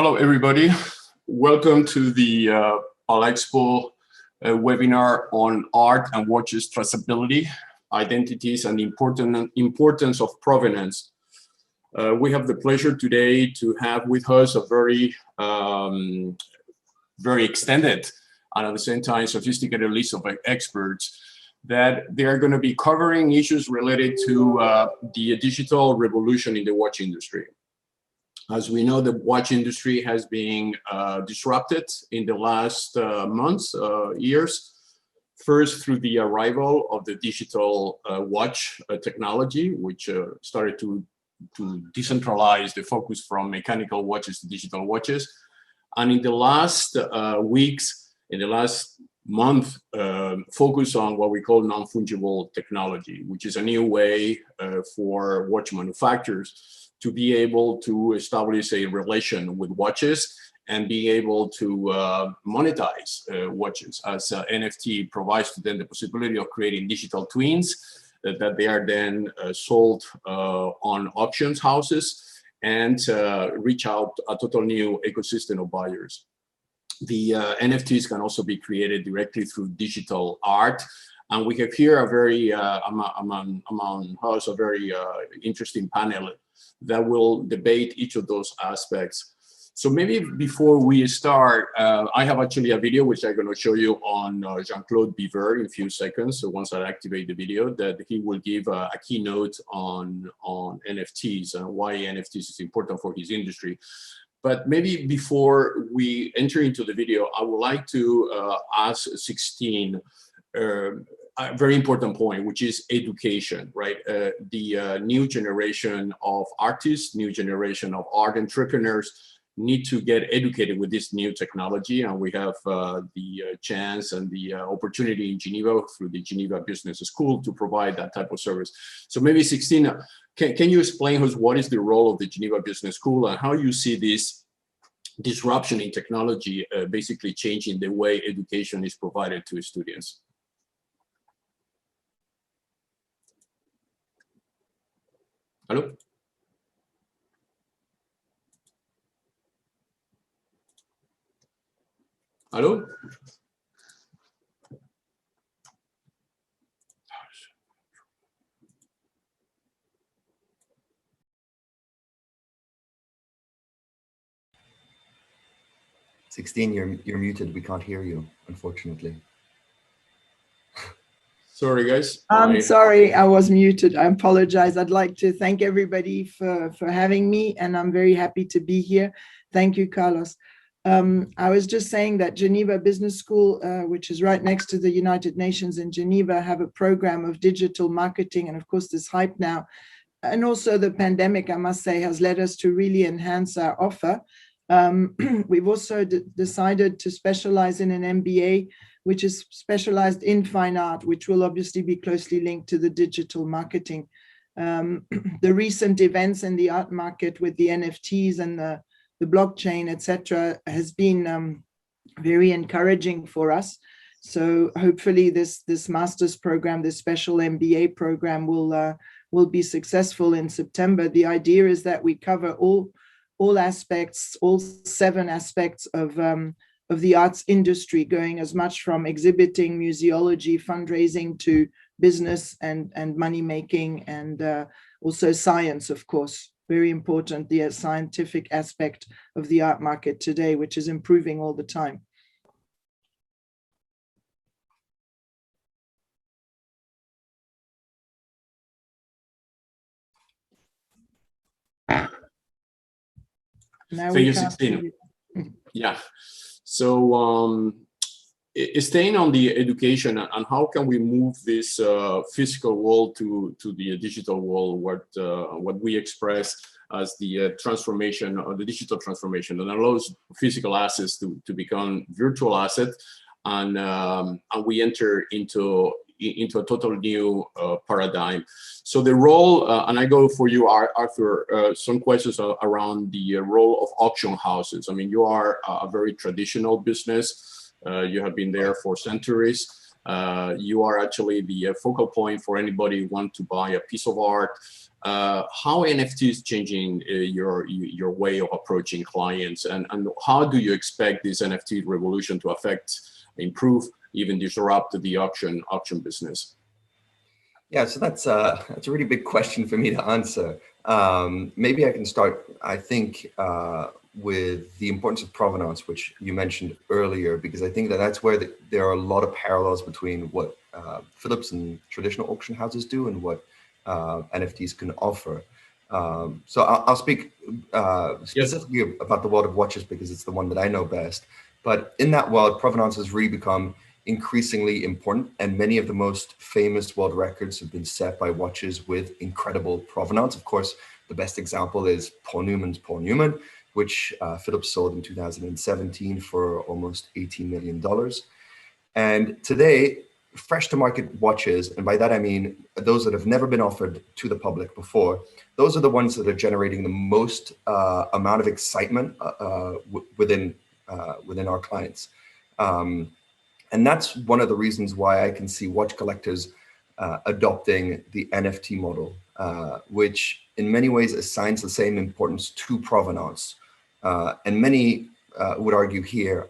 Hello, everybody. Welcome to the Palexpo webinar on art and watches traceability, identities, and importance of provenance. We have the pleasure today to have with us a very extended and at the same time sophisticated list of experts that they are going to be covering issues related to the digital revolution in the watch industry. As we know, the watch industry has been disrupted in the last months, years. First, through the arrival of the digital watch technology, which started to decentralize the focus from mechanical watches to digital watches. And in the last weeks, in the last month, focus on what we call non-fungible technology, which is a new way for watch manufacturers to be able to establish a relation with watches and be able to monetize watches, as NFT provides to them the possibility of creating digital twins that they are then sold on auctions houses and reach out a total new ecosystem of buyers. The NFTs can also be created directly through digital art. And we have here a very, among us, a very interesting panel that will debate each of those aspects. So maybe before we start, I have actually a video which I'm going to show you on Jean-Claude Biver in a few seconds. So once I activate the video, that he will give a keynote on NFTs and why NFTs is important for his industry. But maybe before we enter into the video, I would like to ask 16 a very important point, which is education, right? The new generation of artists, new generation of art entrepreneurs need to get educated with this new technology. And we have the chance and the opportunity in Geneva through the Geneva Business School to provide that type of service. So maybe 16, can you explain us what is the role of the Geneva Business School and how you see this disruption in technology basically changing the way education is provided to students? Hello? Hello? Sixteen, you're muted. We can't hear you, unfortunately. Sorry, guys. I'm sorry, I was muted. I apologize. I'd like to thank everybody for having me, and I'm very happy to be here. Thank you, Carlos. I was just saying that Geneva Business School, which is right next to the United Nations in Geneva, have a program of digital marketing, and of course this hype now, and also the pandemic, I must say, has led us to really enhance our offer. We've also decided to specialize in an MBA, which is specialized in fine art, which will obviously be closely linked to the digital marketing. The recent events in the art market with the NFTs and the blockchain, etc., has been very encouraging for us. So hopefully this master's program, this special MBA program will be successful in September. The idea is that we cover all aspects, all 7 aspects of the arts industry, going as much from exhibiting, museology, fundraising to business and money making, and also science, of course. Very important, the scientific aspect of the art market today, which is improving all the time. Now we 16. Yeah. So staying on the education, and how can we move this physical world to the digital world, what we express as the transformation or the digital transformation that allows physical assets to become virtual assets, and we enter into a total new paradigm. So the role, and I go for you, Arthur, some questions around the role of auction houses. I mean, you are a very traditional business. You have been there for centuries. You are actually the focal point for anybody who wants to buy a piece of art. how NFT is changing your way of approaching clients, and how do you expect this NFT revolution to affect, improve, even disrupt the auction business? Yeah, so that's a really big question for me to answer. Maybe I can start, I think, with the importance of provenance, which you mentioned earlier, because I think that that's where there are a lot of parallels between what Philips and traditional auction houses do and what NFTs can offer. So I'll speak specifically about the world of watches because it's the one that I know best. But in that world, provenance has really become increasingly important, and many of the most famous world records have been set by watches with incredible provenance. Of course, the best example is Paul Newman's Paul Newman, which Philips sold in 2017 for almost $18 million. And today, fresh to market watches, and by that I mean those that have never been offered to the public before, those are the ones that are generating the most amount of excitement within our clients. And that's one of the reasons why I can see watch collectors adopting the NFT model, which in many ways assigns the same importance to provenance. And many would argue here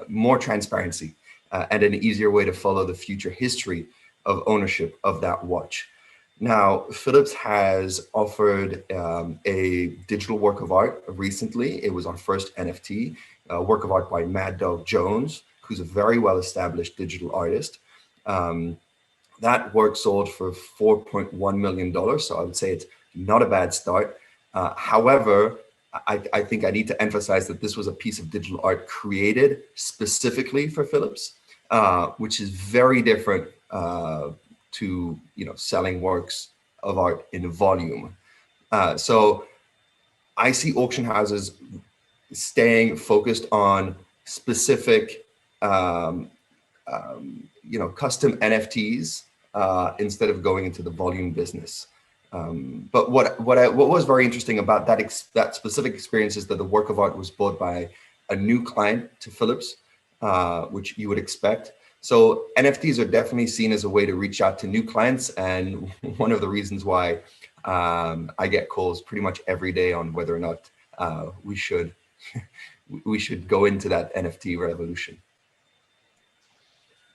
more transparency and an easier way to follow the future history of ownership of that watch. Now, Philips has offered a digital work of art recently. It was our first NFT, a work of art by Mad Dog Jones, who's a very well-established digital artist. That work sold for $4.1 million, so I would say it's not a bad start. However, I think I need to emphasize that this was a piece of digital art created specifically for Philips, which is very different to selling works of art in volume. So I see auction houses staying focused on specific custom NFTs instead of going into the volume business. But what was very interesting about that specific experience is that the work of art was bought by a new client to Philips, which you would expect. So NFTs are definitely seen as a way to reach out to new clients, and one of the reasons why I get calls pretty much every day on whether or not we should go into that NFT revolution.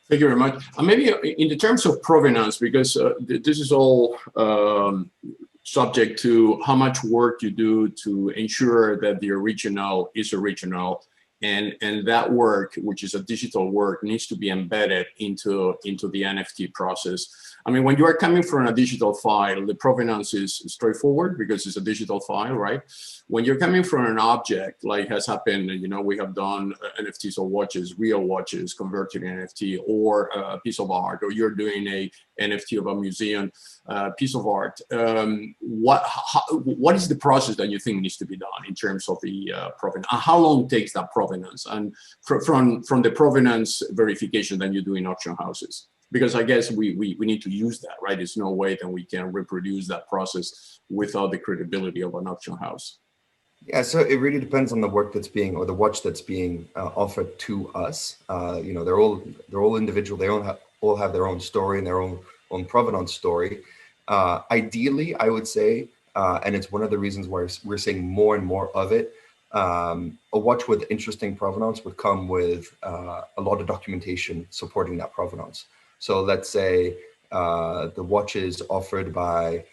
Thank you very much. Maybe in the terms of provenance, because this is all subject to how much work you do to ensure that the original is original, and that work, which is a digital work, needs to be embedded into the NFT process. I mean, when you are coming from a digital file, the provenance is straightforward because it's a digital file, right? When you're coming from an object, like has happened, we have done NFTs of watches, real watches converted to NFT, or a piece of art, or you're doing a NFT of a museum piece of art. What is the process that you think needs to be done in terms of the provenance? How long takes that provenance? And from the provenance verification that you do in auction houses? Because I guess we need to use that, right? There's no way that we can reproduce that process without the credibility of an auction house. Yeah, so it really depends on the work that's being, or the watch that's being offered to us. They're all individual. They all have their own story and their own provenance story. Ideally, I would say, and it's one of the reasons why we're seeing more and more of it, a watch with interesting provenance would come with a lot of documentation supporting that provenance. So let's say the watch is offered by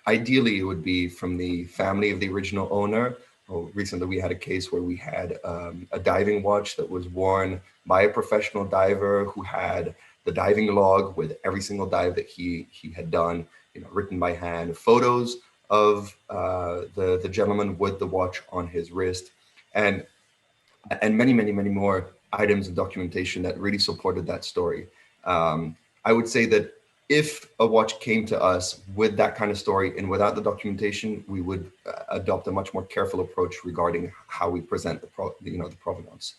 ideally it would be from the family of the original owner. Recently we had a case where we had a diving watch that was worn by a professional diver who had the diving log with every single dive that he had done, written by hand, photos of the gentleman with the watch on his wrist, and many more items and documentation that really supported that story. I would say that if a watch came to us with that kind of story and without the documentation, we would adopt a much more careful approach regarding how we present the provenance.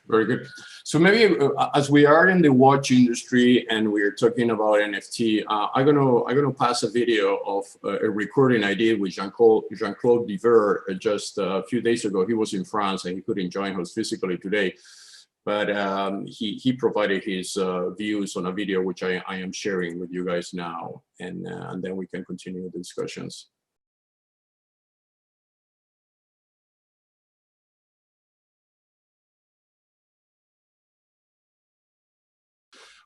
Very good. So maybe as we are in the watch industry and we're talking about NFT, I'm gonna pass a video of a recording I did with Jean-Claude Diver just a few days ago. He was in France and he couldn't join us physically today. but he provided his views on a video which I am sharing with you guys now, and then we can continue the discussions.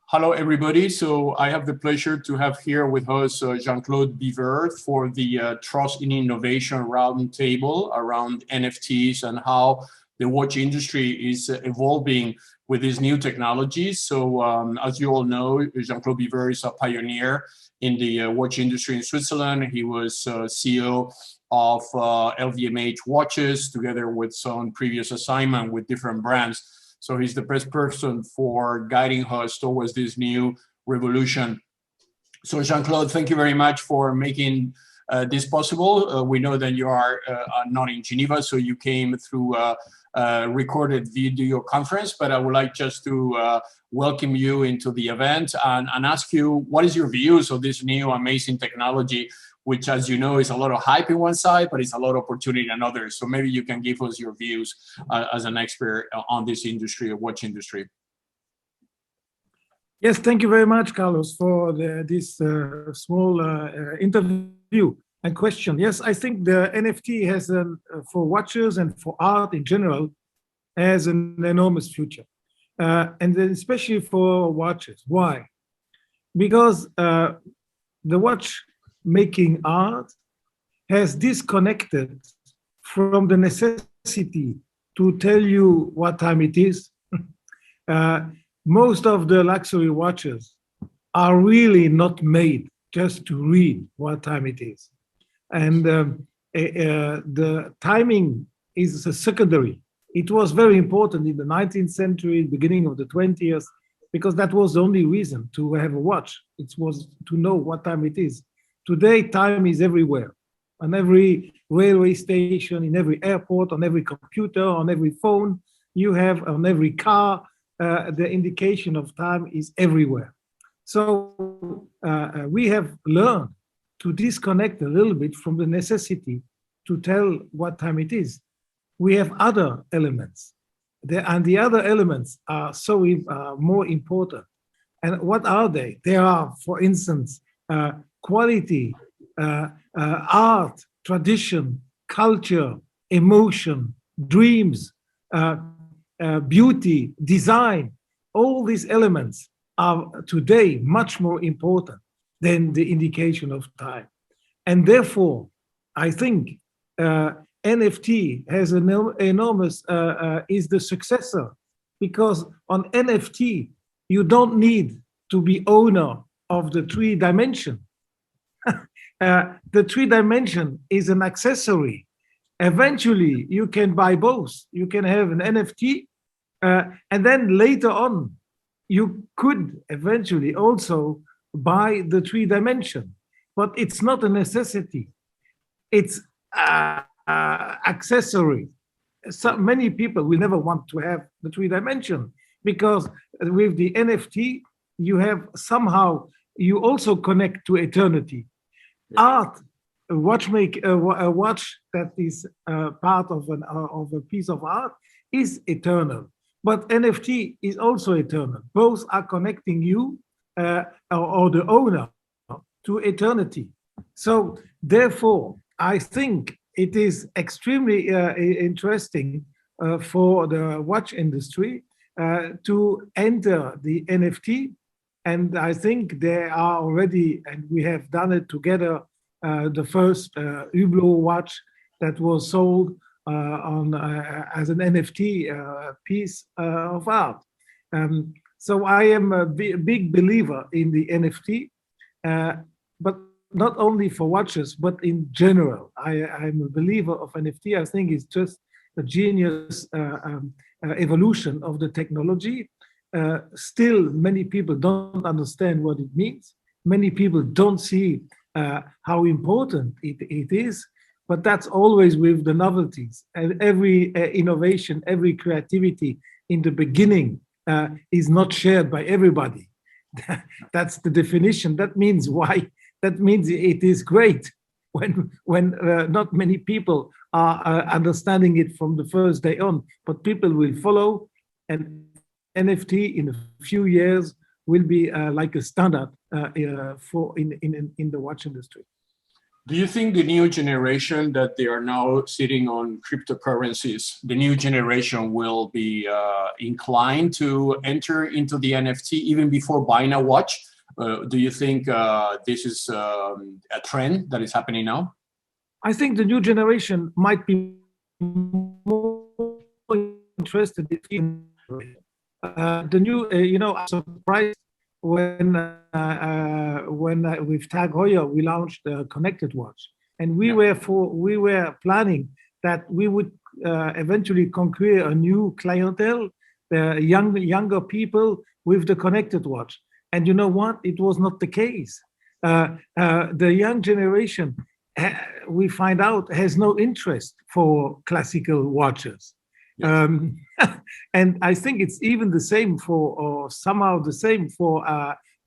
Hello, everybody. So I have the pleasure to have here with us Jean-Claude Biver for the Trust in Innovation Roundtable around NFTs and how the watch industry is evolving with these new technologies. So as you all know, Jean-Claude Biver is a pioneer in the watch industry in Switzerland. He was CEO of LVMH watches, together with some previous assignment with different brands. So he's the best person for guiding us towards this new revolution. So Jean-Claude, thank you very much for making this possible. We know that you are not in Geneva, so you came through a recorded video conference, but I would like just to welcome you into the event and ask you, what is your views of this new amazing technology, which, as you know, is a lot of hype in one side, but it's a lot of opportunity in others. So maybe you can give us your views as an expert on this industry, the watch industry. Yes, thank you very much, Carlos, for this small interview and question. Yes, I think the NFT has, for watches and for art in general, has an enormous future. And then especially for watches. Why? Because the watch making art has disconnected from the necessity to tell you what time it is. Most of the luxury watches are really not made just to read what time it is. And the timing is a secondary. It was very important in the 19th century, beginning of the 20th, because that was the only reason to have a watch. It was to know what time it is. Today, time is everywhere, on every railway station, in every airport, on every computer, on every phone. You have on every car, the indication of time is everywhere. So we have learned to disconnect a little bit from the necessity to tell what time it is. We have other elements, and the other elements are so more important. And what are they? They are, for instance, quality, art, tradition, culture, emotion, dreams, beauty, design. All these elements are today much more important than the indication of time. And therefore, I think NFT has an enormous, is the successor, because on NFT, you don't need to be owner of the 3-dimension. The 3-dimension is an accessory. Eventually, you can buy both. You can have an NFT, and then later on, you could eventually also buy the 3-dimension. But it's not a necessity. It's accessory. So many people will never want to have the 3-dimension, because with the NFT, you have somehow, you also connect to eternity. Art, a watch that is part of a piece of art is eternal, but NFT is also eternal. Both are connecting you or the owner to eternity. So therefore, I think it is extremely interesting for the watch industry to enter the NFT. And I think they are already, and we have done it together, the first Hublot watch that was sold as an NFT piece of art. So I am a big believer in the NFT, but not only for watches, but in general. I'm a believer of NFT. I think it's just a genius evolution of the technology. Still, many people don't understand what it means. Many people don't see how important it is, but that's always with the novelties. And every innovation, every creativity in the beginning is not shared by everybody. That's the definition. That means why? That means it is great when not many people are understanding it from the first day on, but people will follow, and NFT in a few years will be like a standard for in the watch industry. Do you think the new generation that they are now sitting on cryptocurrencies, the new generation will be inclined to enter into the NFT even before buying a watch? Do you think this is a trend that is happening now? I think the new generation might be more interested in the new, I'm surprised when with Tag Heuer we launched the connected watch, and we were planning that we would eventually conquer a new clientele, the younger people with the connected watch. And you know what? It was not the case. The young generation, we find out, has no interest for classical watches. Yes. And I think it's even the same for, or somehow the same for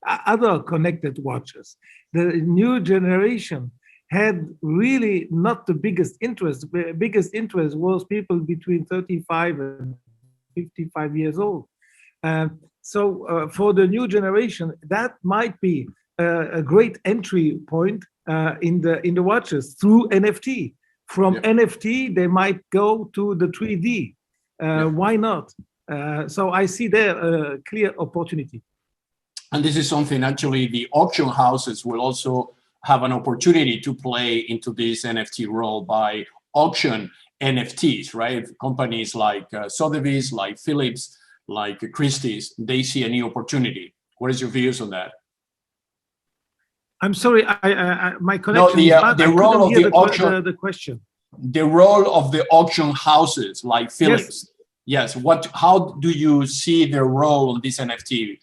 other connected watches. The new generation had really not the biggest interest. The biggest interest was people between 35 and 55 years old. So for the new generation, that might be a great entry point in the watches through NFT. From NFT, they might go to the 3D. Why not? So I see there a clear opportunity. And this is something actually the auction houses will also have an opportunity to play into this NFT role by auction NFTs, right? Companies like Sotheby's, like Phillips, like Christie's, they see a new opportunity. What is your views on that? I'm sorry, my connection is bad. The role of the auction, the question. The role of the auction houses like Phillips. Yes. How do you see their role in this NFT?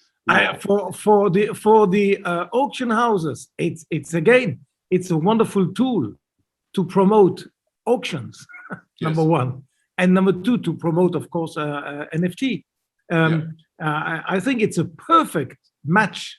For the auction houses, it's a wonderful tool to promote auctions. Number one, and number two, to promote, of course, NFT. I think it's a perfect match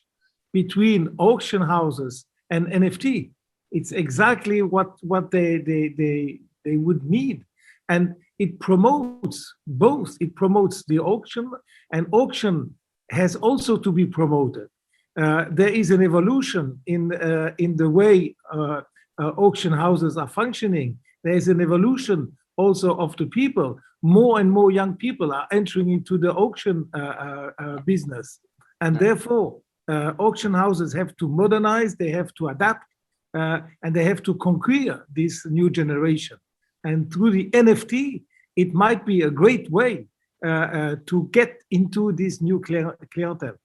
between auction houses and NFT. It's exactly what they would need, and it promotes both. It promotes the auction, and auction has also to be promoted. There is an evolution in the way auction houses are functioning. There is an evolution also of the people. More and more young people are entering into the auction business, and therefore auction houses have to modernize, they have to adapt, and they have to conquer this new generation. And through the NFT, it might be a great way to get into this new clientele.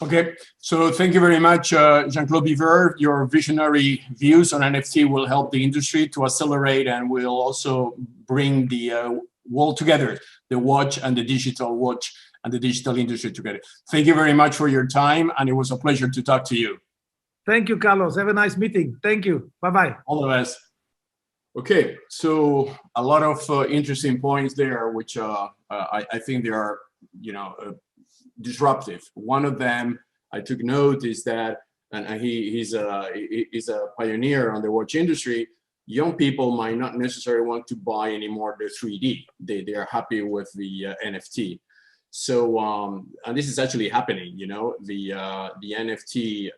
Okay, so thank you very much, Jean-Claude Biver. Your visionary views on NFT will help the industry to accelerate and will also bring the world together, the watch and the digital watch and the digital industry together. Thank you very much for your time, and it was a pleasure to talk to you. Thank you, Carlos. Have a nice meeting. Thank you. Bye-bye. All the best. Okay, so a lot of interesting points there, which I think they are, disruptive. One of them I took note is that, and he's a pioneer on the watch industry. Young people might not necessarily want to buy anymore the 3D. They are happy with the NFT. So, and this is actually happening, the NFT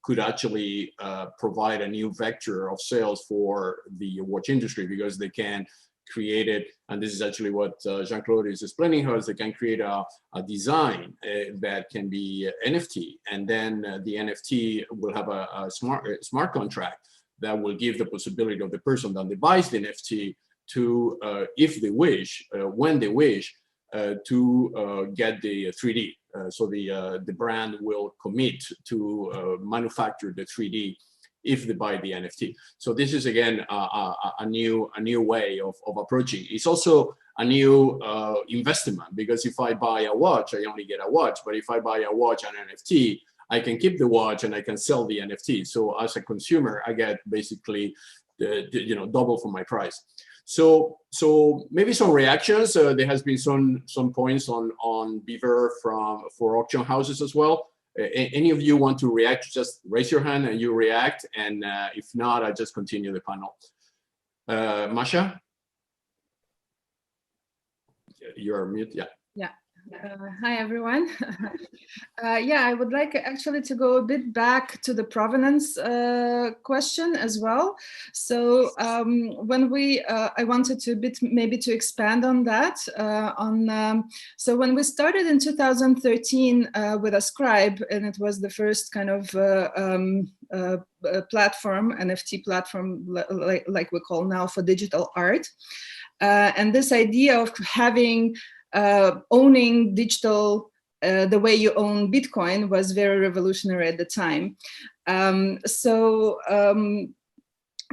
could actually provide a new vector of sales for the watch industry, because they can create it. And this is actually what Jean-Claude is explaining here, is they can create a design that can be NFT. And then the NFT will have a smart contract that will give the possibility of the person that buys the NFT to, if they wish, when they wish, to get the 3D. So the brand will commit to manufacture the 3D if they buy the NFT. So this is again a new way of approaching. It's also a new investment, because if I buy a watch, I only get a watch. But if I buy a watch and NFT, I can keep the watch and I can sell the NFT. So as a consumer, I get basically double for my price. So maybe some reactions. There has been some points on Biver for auction houses as well. Any of you want to react? Just raise your hand and you react. And if not, I just continue the panel. Masha, you're mute. Yeah. Yeah. Hi, everyone. Yeah, I would like actually to go a bit back to the provenance question as well. So when I wanted to maybe to expand on that. So when we started in 2013 with Ascribe, and it was the first kind of platform, NFT platform, like we call now, for digital art. And this idea of having owning digital the way you own Bitcoin was very revolutionary at the time.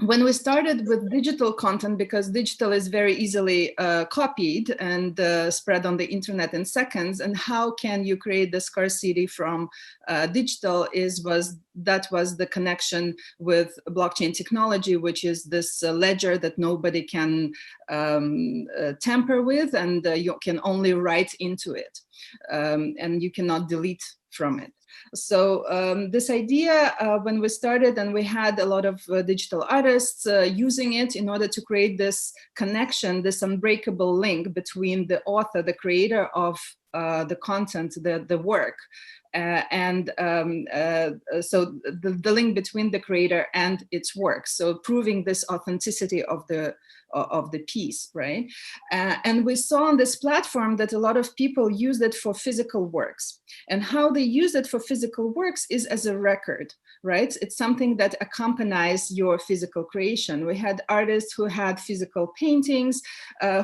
When we started with digital content, because digital is very easily copied and spread on the internet in seconds, and how can you create the scarcity from digital that was the connection with blockchain technology, which is this ledger that nobody can tamper with, and you can only write into it, and you cannot delete from it. So this idea, when we started, and we had a lot of digital artists using it in order to create this connection, this unbreakable link between the author, the creator of the content, the work, so the link between the creator and its work. So proving this authenticity of the piece, right? And we saw on this platform that a lot of people use it for physical works. And how they use it for physical works is as a record, right? It's something that accompanies your physical creation. We had artists who had physical paintings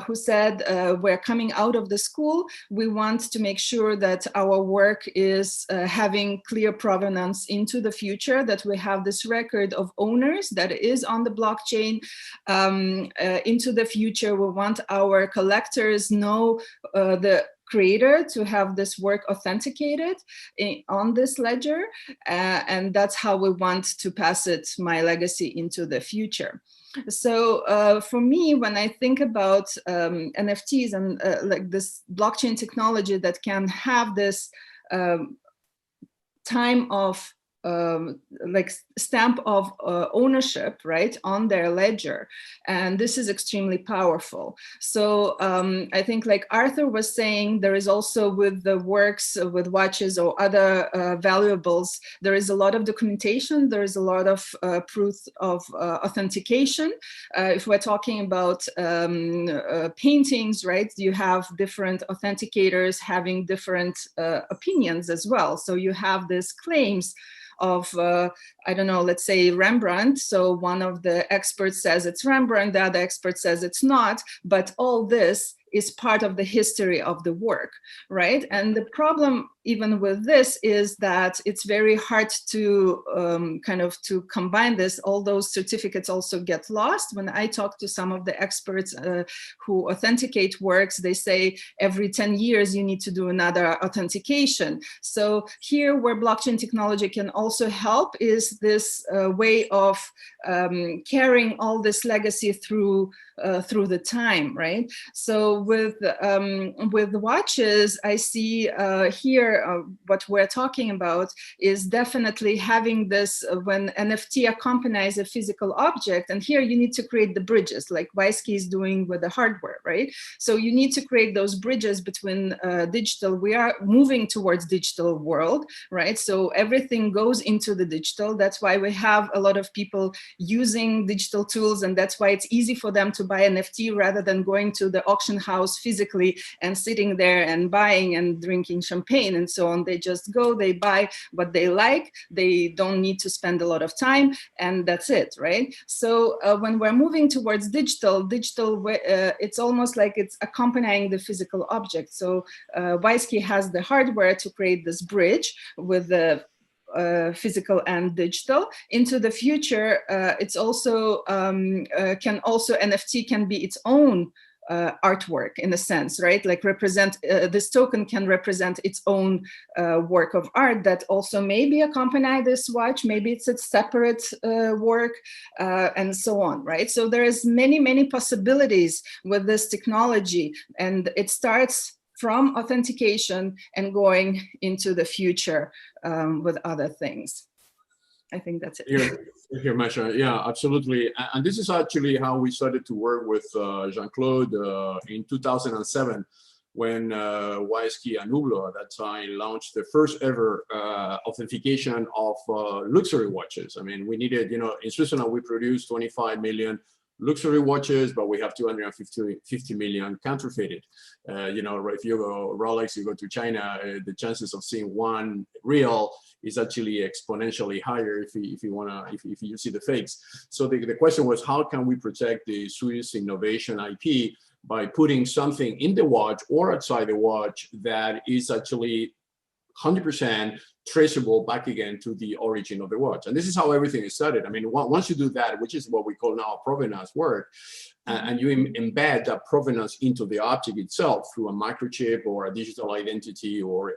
who said, we're coming out of the school, we want to make sure that our work is having clear provenance into the future, that we have this record of owners that is on the blockchain into the future. We want our collectors know the creator to have this work authenticated on this ledger, and that's how we want to pass it, my legacy, into the future. So for me, when I think about NFTs and like this blockchain technology that can have this time of like stamp of ownership, right, on their ledger, and this is extremely powerful. So I think, like Arthur was saying, there is also with the works, with watches or other valuables, there is a lot of documentation, there is a lot of proof of authentication. If we're talking about paintings, right, you have different authenticators having different opinions as well. So you have these claims of, I don't know, let's say Rembrandt. So one of the experts says it's Rembrandt, the other expert says it's not, but all this is part of the history of the work, right? And the problem even with this is that it's very hard to kind of to combine this. All those certificates also get lost. When I talk to some of the experts who authenticate works, they say every 10 years you need to do another authentication. So here where blockchain technology can also help is this way of carrying all this legacy through the time, right? So with watches, I see here what we're talking about is definitely having this when NFT accompanies a physical object, and here you need to create the bridges like Weisky is doing with the hardware, right? So you need to create those bridges between digital. We are moving towards digital world, right? So everything goes into the digital. That's why we have a lot of people using digital tools, and that's why it's easy for them to buy NFT rather than going to the auction house physically and sitting there and buying and drinking champagne and so on. They just go, they buy what they like, they don't need to spend a lot of time, and that's it, right? So when we're moving towards digital, it's almost like it's accompanying the physical object. So Weisky has the hardware to create this bridge with the physical and digital. Into the future, it's also NFT can be its own artwork in a sense, right? Like represent this token can represent its own work of art that also maybe accompany this watch. Maybe it's a separate work and so on, right? So there is many possibilities with this technology, and it starts from authentication and going into the future with other things. I think that's it. Here, Masha. Yeah, absolutely. And this is actually how we started to work with Jean-Claude in 2007. when YSK and Hublot at that time launched the first ever authentication of luxury watches. I mean, we needed, you know, in Switzerland, we produce 25 million luxury watches, but we have 250 million counterfeited. You know, if you go Rolex, you go to China, the chances of seeing one real is actually exponentially higher if you see the fakes. So the question was, how can we protect the Swiss innovation IP by putting something in the watch or outside the watch that is actually 100% traceable back again to the origin of the watch. And this is how everything is started. I mean, once you do that, which is what we call now provenance work, and you embed that provenance into the object itself through a microchip or a digital identity or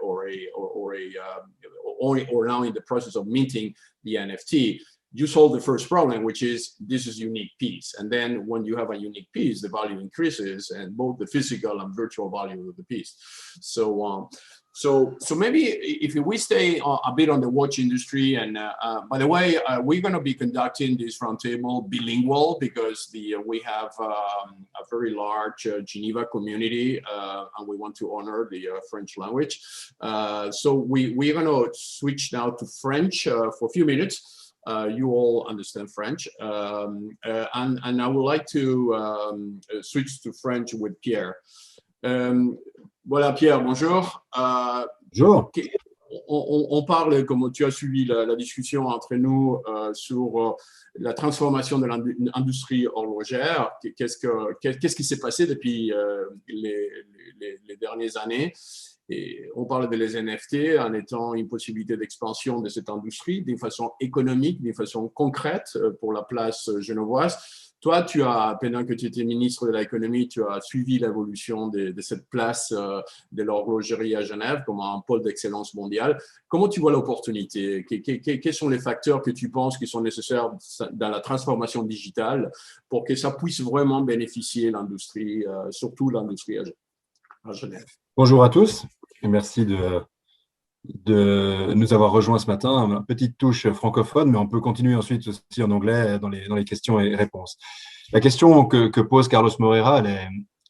now in the process of minting the NFT, you solve the first problem, which is this is unique piece. And then when you have a unique piece, the value increases, and both the physical and virtual value of the piece. So maybe if we stay a bit on the watch industry, and by the way, we're going to be conducting this roundtable bilingual because we have a very large Geneva community, and we want to honor the French language. So we're going to switch now to French for a few minutes. You all understand French, and I would like to switch to French with Pierre. Voilà, Pierre, bonjour. Bonjour. On parle, comme tu as suivi la discussion entre nous sur la transformation de l'industrie horlogère. Qu'est-ce qui s'est passé depuis les dernières années? Et on parle des NFT en étant une possibilité d'expansion de cette industrie d'une façon économique, d'une façon concrète pour la place genevoise. Toi, pendant que tu étais ministre de l'économie, tu as suivi l'évolution de cette place de l'horlogerie à Genève comme un pôle d'excellence mondiale. Comment tu vois l'opportunité? Quels sont les facteurs que tu penses qui sont nécessaires dans la transformation digitale pour que ça puisse vraiment bénéficier l'industrie, surtout l'industrie à Genève? Bonjour à tous et merci de nous avoir rejoints ce matin. Une petite touche francophone, mais on peut continuer ensuite aussi en anglais dans les questions et réponses. La question que pose Carlos Moreira,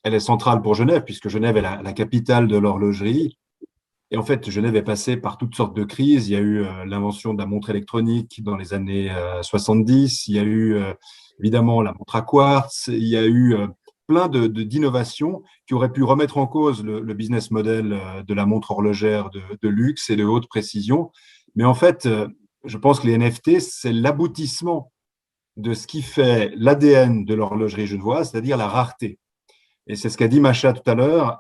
elle est centrale pour Genève, puisque Genève est la capitale de l'horlogerie. Et en fait, Genève est passée par toutes sortes de crises. Il y a eu l'invention de la montre électronique dans les années 70. Il y a eu évidemment la montre à quartz. Il y a eu plein d'innovations qui auraient pu remettre en cause le business model de la montre horlogère de luxe et de haute précision. Mais en fait, je pense que les NFT, c'est l'aboutissement de ce qui fait l'ADN de l'horlogerie genevoise, c'est-à-dire la rareté. Et c'est ce qu'a dit Macha tout à l'heure.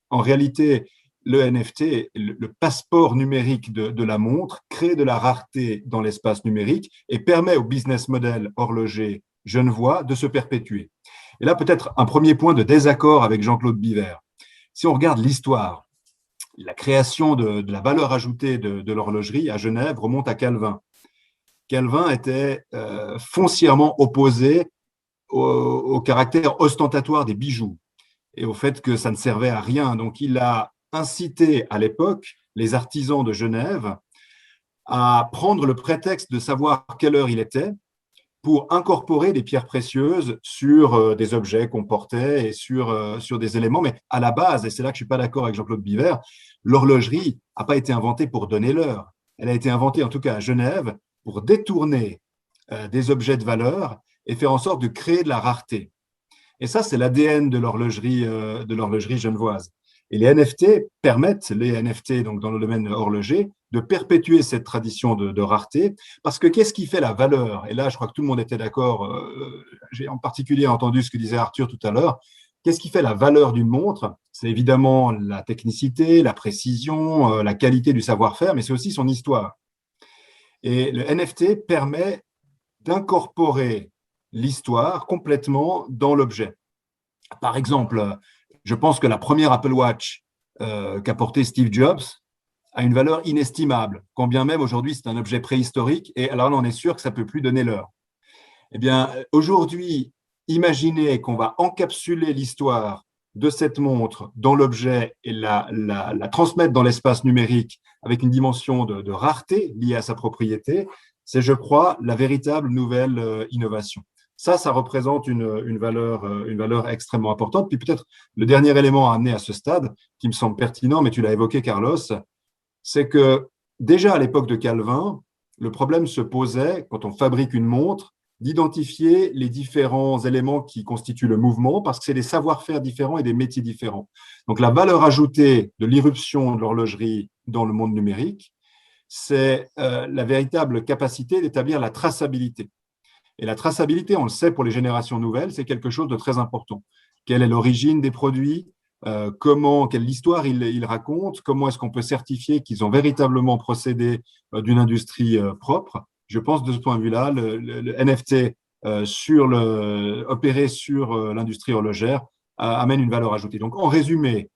En réalité, le NFT, le passeport numérique de la montre, crée de la rareté dans l'espace numérique et permet au business model horloger genevois de se perpétuer. Et là, peut-être un premier point de désaccord avec Jean-Claude Biver. Si on regarde l'histoire, la création de la valeur ajoutée de l'horlogerie à Genève remonte à Calvin. Calvin était foncièrement opposé au caractère ostentatoire des bijoux et au fait que ça ne servait à rien. Donc, il a incité à l'époque les artisans de Genève à prendre le prétexte de savoir quelle heure il était pour incorporer des pierres précieuses sur des objets qu'on portait et sur des éléments. Mais à la base, et c'est là que je ne suis pas d'accord avec Jean-Claude Biver, l'horlogerie n'a pas été inventée pour donner l'heure. Elle a été inventée, en tout cas à Genève, pour détourner des objets de valeur et faire en sorte de créer de la rareté. Et ça, c'est l'ADN de l'horlogerie genevoise. Et les NFT permettent, donc dans le domaine horloger, de perpétuer cette tradition de rareté. Parce que qu'est-ce qui fait la valeur? Et là, je crois que tout le monde était d'accord. J'ai en particulier entendu ce que disait Arthur tout à l'heure. Qu'est-ce qui fait la valeur d'une montre? C'est évidemment la technicité, la précision, la qualité du savoir-faire, mais c'est aussi son histoire. Et le NFT permet d'incorporer l'histoire complètement dans l'objet. Par exemple, je pense que la première Apple Watch qu'a portée Steve Jobs a une valeur inestimable, quand bien même aujourd'hui c'est un objet préhistorique et alors là on est sûr que ça ne peut plus donner l'heure. Eh bien, aujourd'hui, imaginez qu'on va encapsuler l'histoire de cette montre dans l'objet et la transmettre dans l'espace numérique avec une dimension de rareté liée à sa propriété, c'est, je crois, la véritable nouvelle innovation. Ça représente une valeur extrêmement importante. Puis peut-être le dernier élément à amener à ce stade, qui me semble pertinent, mais tu l'as évoqué, Carlos, c'est que déjà à l'époque de Calvin, le problème se posait, quand on fabrique une montre, d'identifier les différents éléments qui constituent le mouvement, parce que c'est des savoir-faire différents et des métiers différents. Donc la valeur ajoutée de l'irruption de l'horlogerie dans le monde numérique, c'est la véritable capacité d'établir la traçabilité. Et la traçabilité, on le sait pour les générations nouvelles, c'est quelque chose de très important. Quelle est l'origine des produits, quelle histoire ils racontent, comment est-ce qu'on peut certifier qu'ils ont véritablement procédé d'une industrie propre. Je pense de ce point de vue-là, le NFT opéré sur l'industrie horlogère amène une valeur ajoutée. Donc, en résumé,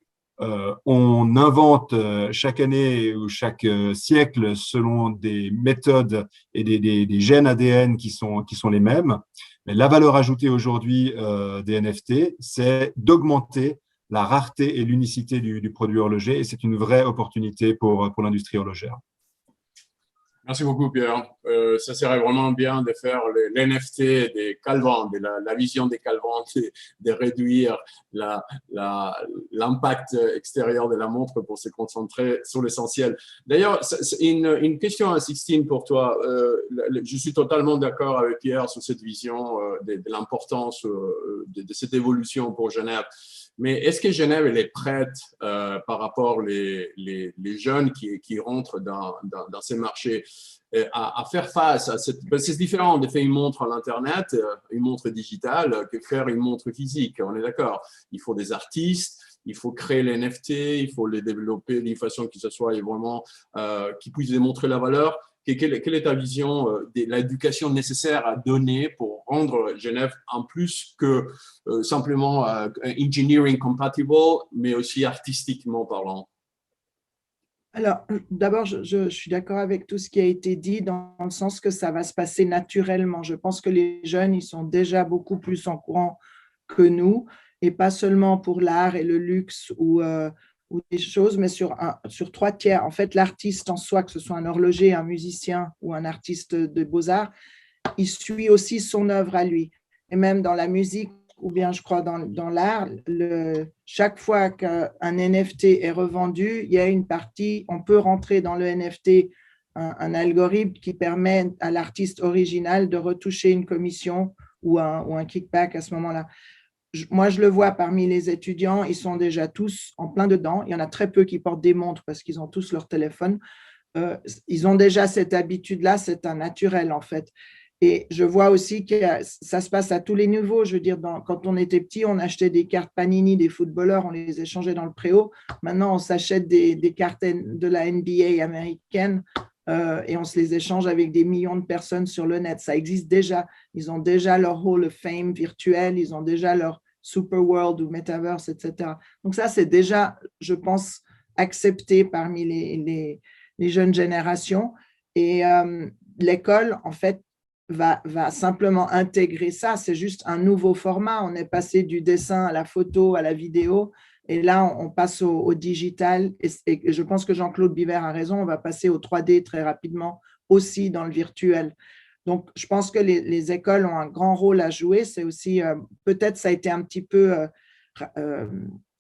on invente chaque année ou chaque siècle selon des méthodes et des gènes ADN qui sont les mêmes. Mais la valeur ajoutée aujourd'hui des NFT, c'est d'augmenter la rareté et l'unicité du produit horloger, et c'est une vraie opportunité pour l'industrie horlogère. Merci beaucoup, Pierre. Ça serait vraiment bien de faire l'NFT des Calvin, de la vision des Calvin, de réduire l'impact extérieur de la montre pour se concentrer sur l'essentiel. D'ailleurs, une question à Sixtine pour toi. Je suis totalement d'accord avec Pierre sur cette vision de l'importance de cette évolution pour Genève. Mais est-ce que Genève elle est prête par rapport les jeunes qui rentrent dans ces marchés à faire face à cette… C'est différent de faire une montre à l'Internet, une montre digitale, que faire une montre physique, on est d'accord. Il faut des artistes, il faut créer les NFT, il faut les développer d'une façon qui soit vraiment, qui puisse démontrer la valeur. Quelle est ta vision de l'éducation nécessaire à donner pour rendre Genève en plus que simplement engineering compatible, mais aussi artistiquement parlant? Alors, d'abord, je suis d'accord avec tout ce qui a été dit dans le sens que ça va se passer naturellement. Je pense que les jeunes, ils sont déjà beaucoup plus en courant que nous, et pas seulement pour l'art et le luxe ou des choses, mais sur 3/4. En fait, l'artiste en soi, que ce soit un horloger, un musicien ou un artiste de beaux-arts, il suit aussi son œuvre à lui. Et même dans la musique, ou bien je crois dans l'art, chaque fois qu'un NFT est revendu, il y a une partie, on peut rentrer dans le NFT un algorithme qui permet à l'artiste original de retoucher une commission ou un kickback à ce moment-là. Moi, je le vois parmi les étudiants, ils sont déjà tous en plein dedans. Il y en a très peu qui portent des montres parce qu'ils ont tous leur téléphone. Ils ont déjà cette habitude-là, c'est un naturel en fait. Et je vois aussi que ça se passe à tous les niveaux. Je veux dire, quand on était petit, on achetait des cartes Panini des footballeurs, on les échangeait dans le préau. Maintenant, on s'achète des cartes de la NBA américaine et on se les échange avec des millions de personnes sur le net. Ça existe déjà. Ils ont déjà leur Hall of Fame virtuel, ils ont déjà leur Super World ou Metaverse, etc. Donc ça, c'est déjà, je pense, accepté parmi les jeunes générations. Et l'école, en fait, va simplement intégrer ça. C'est juste un nouveau format. On est passé du dessin à la photo, à la vidéo. Et là, on passe au digital. Et je pense que Jean-Claude Biver a raison. On va passer au 3D très rapidement aussi dans le virtuel. Donc, je pense que les écoles ont un grand rôle à jouer. C'est aussi, peut-être ça a été un petit peu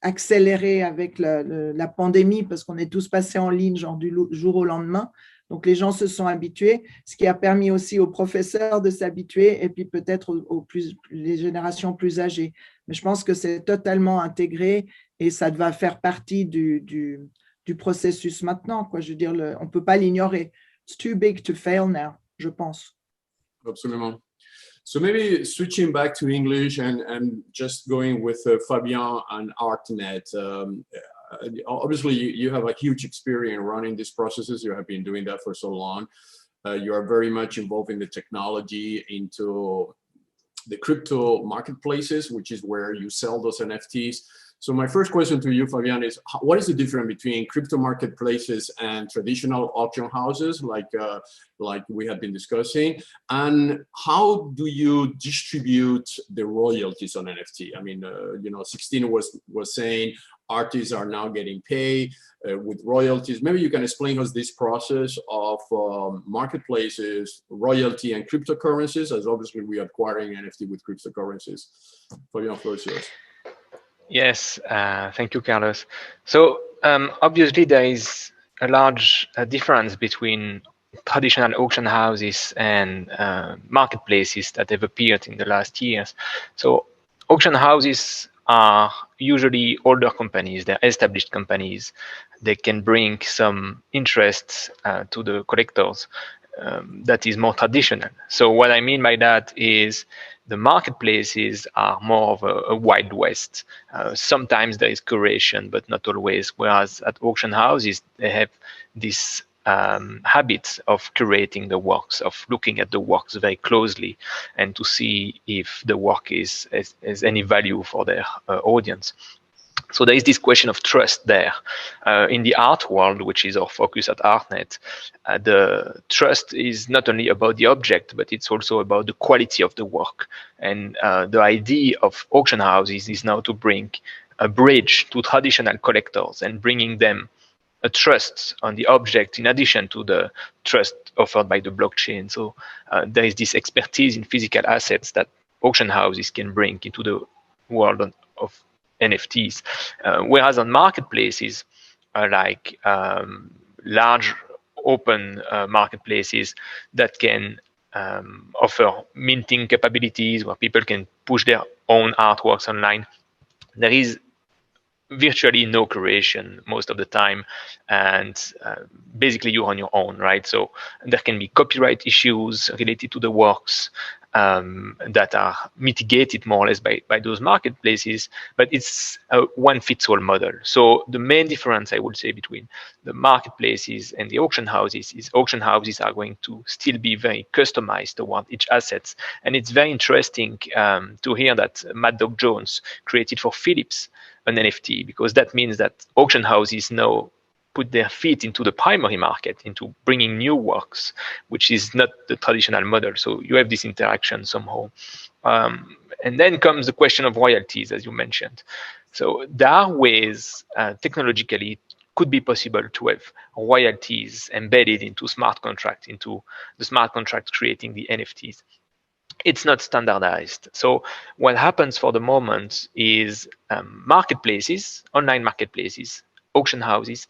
accéléré avec la pandémie parce qu'on est tous passés en ligne, genre du jour au lendemain. Donc, les gens se sont habitués, ce qui a permis aussi aux professeurs de s'habituer et puis peut-être les générations plus âgées. Mais je pense que c'est totalement intégré et ça va faire partie du processus maintenant, quoi. Je veux dire, on ne peut pas l'ignorer. It's too big to fail now, je pense. Absolument. So maybe switching back to English and just going with Fabien and ArtNet. Obviously, you have a huge experience running these processes. You have been doing that for so long. You are very much involved in the technology, into the crypto marketplaces, which is where you sell those NFTs. So my first question to you, Fabien, is what is the difference between crypto marketplaces and traditional auction houses like we have been discussing? And how do you distribute the royalties on NFT? I mean, 16 was saying artists are now getting paid with royalties. Maybe you can explain us this process of marketplaces, royalty, and cryptocurrencies, as obviously we are acquiring NFT with cryptocurrencies. Fabian, floor is yours. Yes, thank you, Carlos. So obviously there is a large difference between traditional auction houses and marketplaces that have appeared in the last years. So auction houses are usually older companies, they're established companies. They can bring some interest to the collectors that is more traditional. So what I mean by that is the marketplaces are more of a Wild West. Sometimes there is curation, but not always. Whereas at auction houses, they have this habit of curating the works, of looking at the works very closely and to see if the work has any value for their audience. So there is this question of trust there. In the art world, which is our focus at ArtNet, the trust is not only about the object, but it's also about the quality of the work. And the idea of auction houses is now to bring a bridge to traditional collectors and bringing them a trust on the object in addition to the trust offered by the blockchain. So there is this expertise in physical assets that auction houses can bring into the world of NFTs. Whereas on marketplaces, like large open marketplaces that can offer minting capabilities where people can push their own artworks online, there is virtually no curation most of the time, and basically you're on your own, right? So there can be copyright issues related to the works that are mitigated more or less by those marketplaces, but it's a one-fits-all model. So the main difference, I would say, between the marketplaces and the auction houses is auction houses are going to still be very customized toward each asset. And it's very interesting to hear that Mad Dog Jones created for Philips an NFT, because that means that auction houses now put their feet into the primary market, into bringing new works, which is not the traditional model. So you have this interaction somehow. And then comes the question of royalties, as you mentioned. So there are ways, technologically, it could be possible to have royalties embedded into smart contracts, into the smart contracts creating the NFTs. It's not standardized. So what happens for the moment is marketplaces, online marketplaces, auction houses,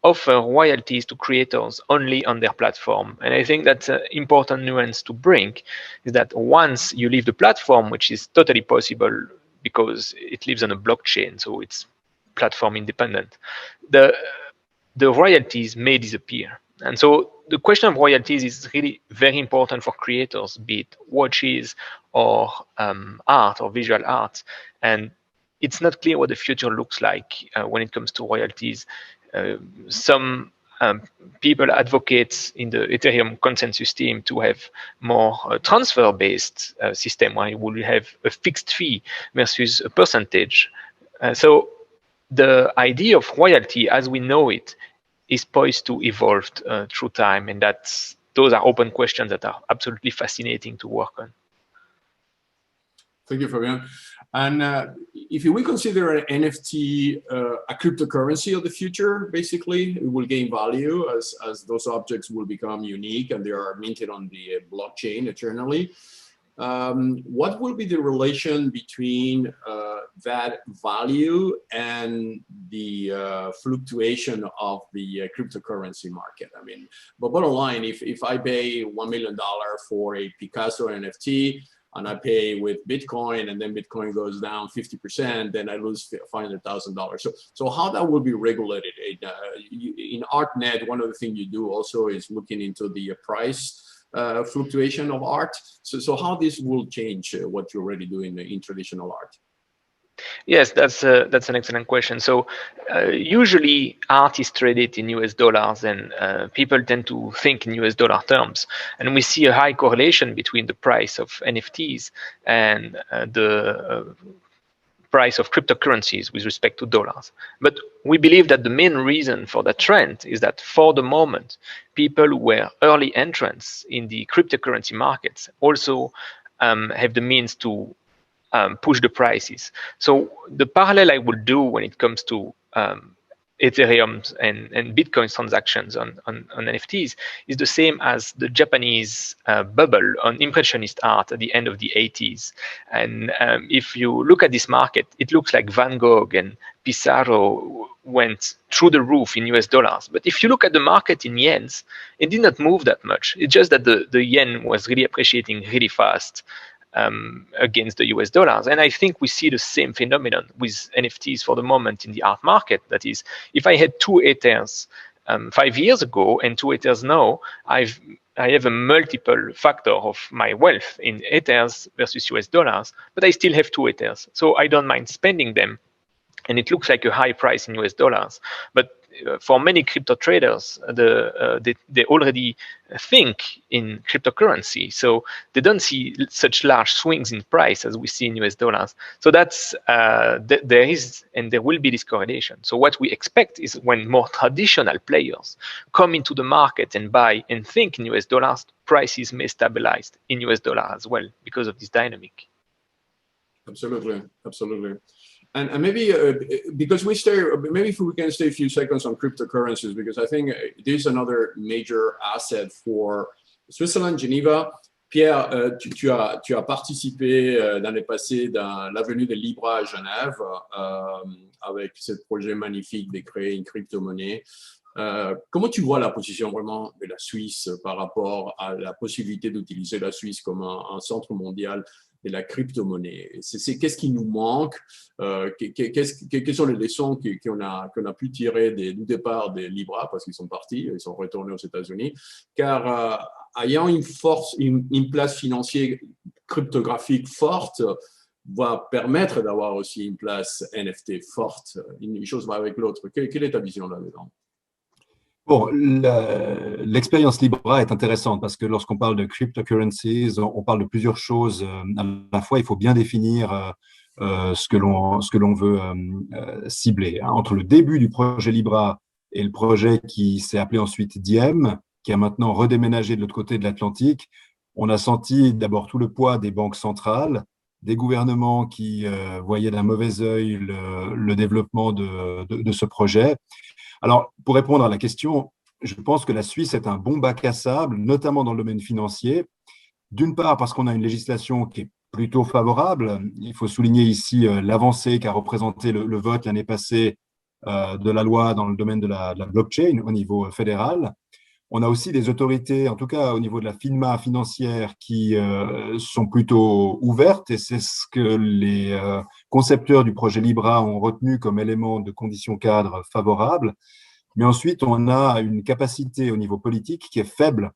offer royalties to creators only on their platform. And I think that's an important nuance to bring, is that once you leave the platform, which is totally possible because it lives on a blockchain, so it's platform independent, the royalties may disappear. And so the question of royalties is really very important for creators, be it watches or art or visual art. And it's not clear what the future looks like when it comes to royalties. Some people advocate in the Ethereum consensus team to have more transfer-based system where you will have a fixed fee versus a percentage. So the idea of royalty as we know it is poised to evolve through time, and those are open questions that are absolutely fascinating to work on. Thank you, Fabian. And if we consider an NFT a cryptocurrency of the future, basically, it will gain value as those objects will become unique and they are minted on the blockchain eternally. What will be the relation between that value and the fluctuation of the cryptocurrency market? I mean, but bottom line, if I pay $1 million for a Picasso NFT and I pay with Bitcoin and then Bitcoin goes down 50%, then I lose $500,000. So how that will be regulated? In ArtNet, one of the things you do also is looking into the price fluctuation of art. So how this will change what you're already doing in traditional art? Yes, that's an excellent question. So usually art is traded in US dollars, and people tend to think in US dollar terms. And we see a high correlation between the price of NFTs and the price of cryptocurrencies with respect to dollars. But we believe that the main reason for that trend is that for the moment, people who were early entrants in the cryptocurrency markets also have the means to push the prices. So the parallel I would do when it comes to Ethereum and Bitcoin transactions on NFTs is the same as the Japanese bubble on Impressionist art at the end of the 80s. And if you look at this market, it looks like Van Gogh and Pissarro went through the roof in US dollars. But if you look at the market in yens, it did not move that much. It's just that the yen was really appreciating really fast against the US dollars. And I think we see the same phenomenon with NFTs for the moment in the art market. That is, if I had 2 Ethers 5 years ago and 2 Ethers now, I have a multiple factor of my wealth in Ethers versus US dollars, but I still have 2 Ethers. So I don't mind spending them. And it looks like a high price in US dollars. But for many crypto traders, they already think in cryptocurrency. So they don't see such large swings in price as we see in US dollars. So that's there is and there will be this correlation. So what we expect is when more traditional players come into the market and buy and think in US dollars, prices may stabilize in US dollar as well because of this dynamic. Absolutely, absolutely. And maybe because maybe if we can stay a few seconds on cryptocurrencies, because I think it is another major asset for Switzerland, Geneva. Pierre, tu as participé dans le passé dans l'avenue des Libras à Genève avec ce projet magnifique de créer une crypto-monnaie. Comment tu vois la position vraiment de la Suisse par rapport à la possibilité d'utiliser la Suisse comme un centre mondial de la crypto-monnaie? Qu'est-ce qui nous manque? Quelles sont les leçons qu'on a pu tirer du départ des Libras, parce qu'ils sont partis, ils sont retournés aux États-Unis, car ayant une place financière cryptographique forte va permettre d'avoir aussi une place NFT forte. Une chose va avec l'autre. Quelle est ta vision là-dedans? Bon, l'expérience Libra est intéressante parce que lorsqu'on parle de cryptocurrencies, on parle de plusieurs choses à la fois. Il faut bien définir ce que l'on veut cibler. Entre le début du projet Libra et le projet qui s'est appelé ensuite Diem, qui a maintenant redéménagé de l'autre côté de l'Atlantique, on a senti d'abord tout le poids des banques centrales, des gouvernements qui voyaient d'un mauvais œil le développement de ce projet. Alors, pour répondre à la question, je pense que la Suisse est un bon bac à sable, notamment dans le domaine financier. D'une part, parce qu'on a une législation qui est plutôt favorable. Il faut souligner ici l'avancée qu'a représenté le vote l'année passée de la loi dans le domaine de la blockchain au niveau fédéral. On a aussi des autorités, en tout cas au niveau de la FINMA financière, qui sont plutôt ouvertes, et c'est ce que les concepteurs du projet Libra ont retenu comme élément de conditions cadres favorables. Mais ensuite, on a une capacité au niveau politique qui est faible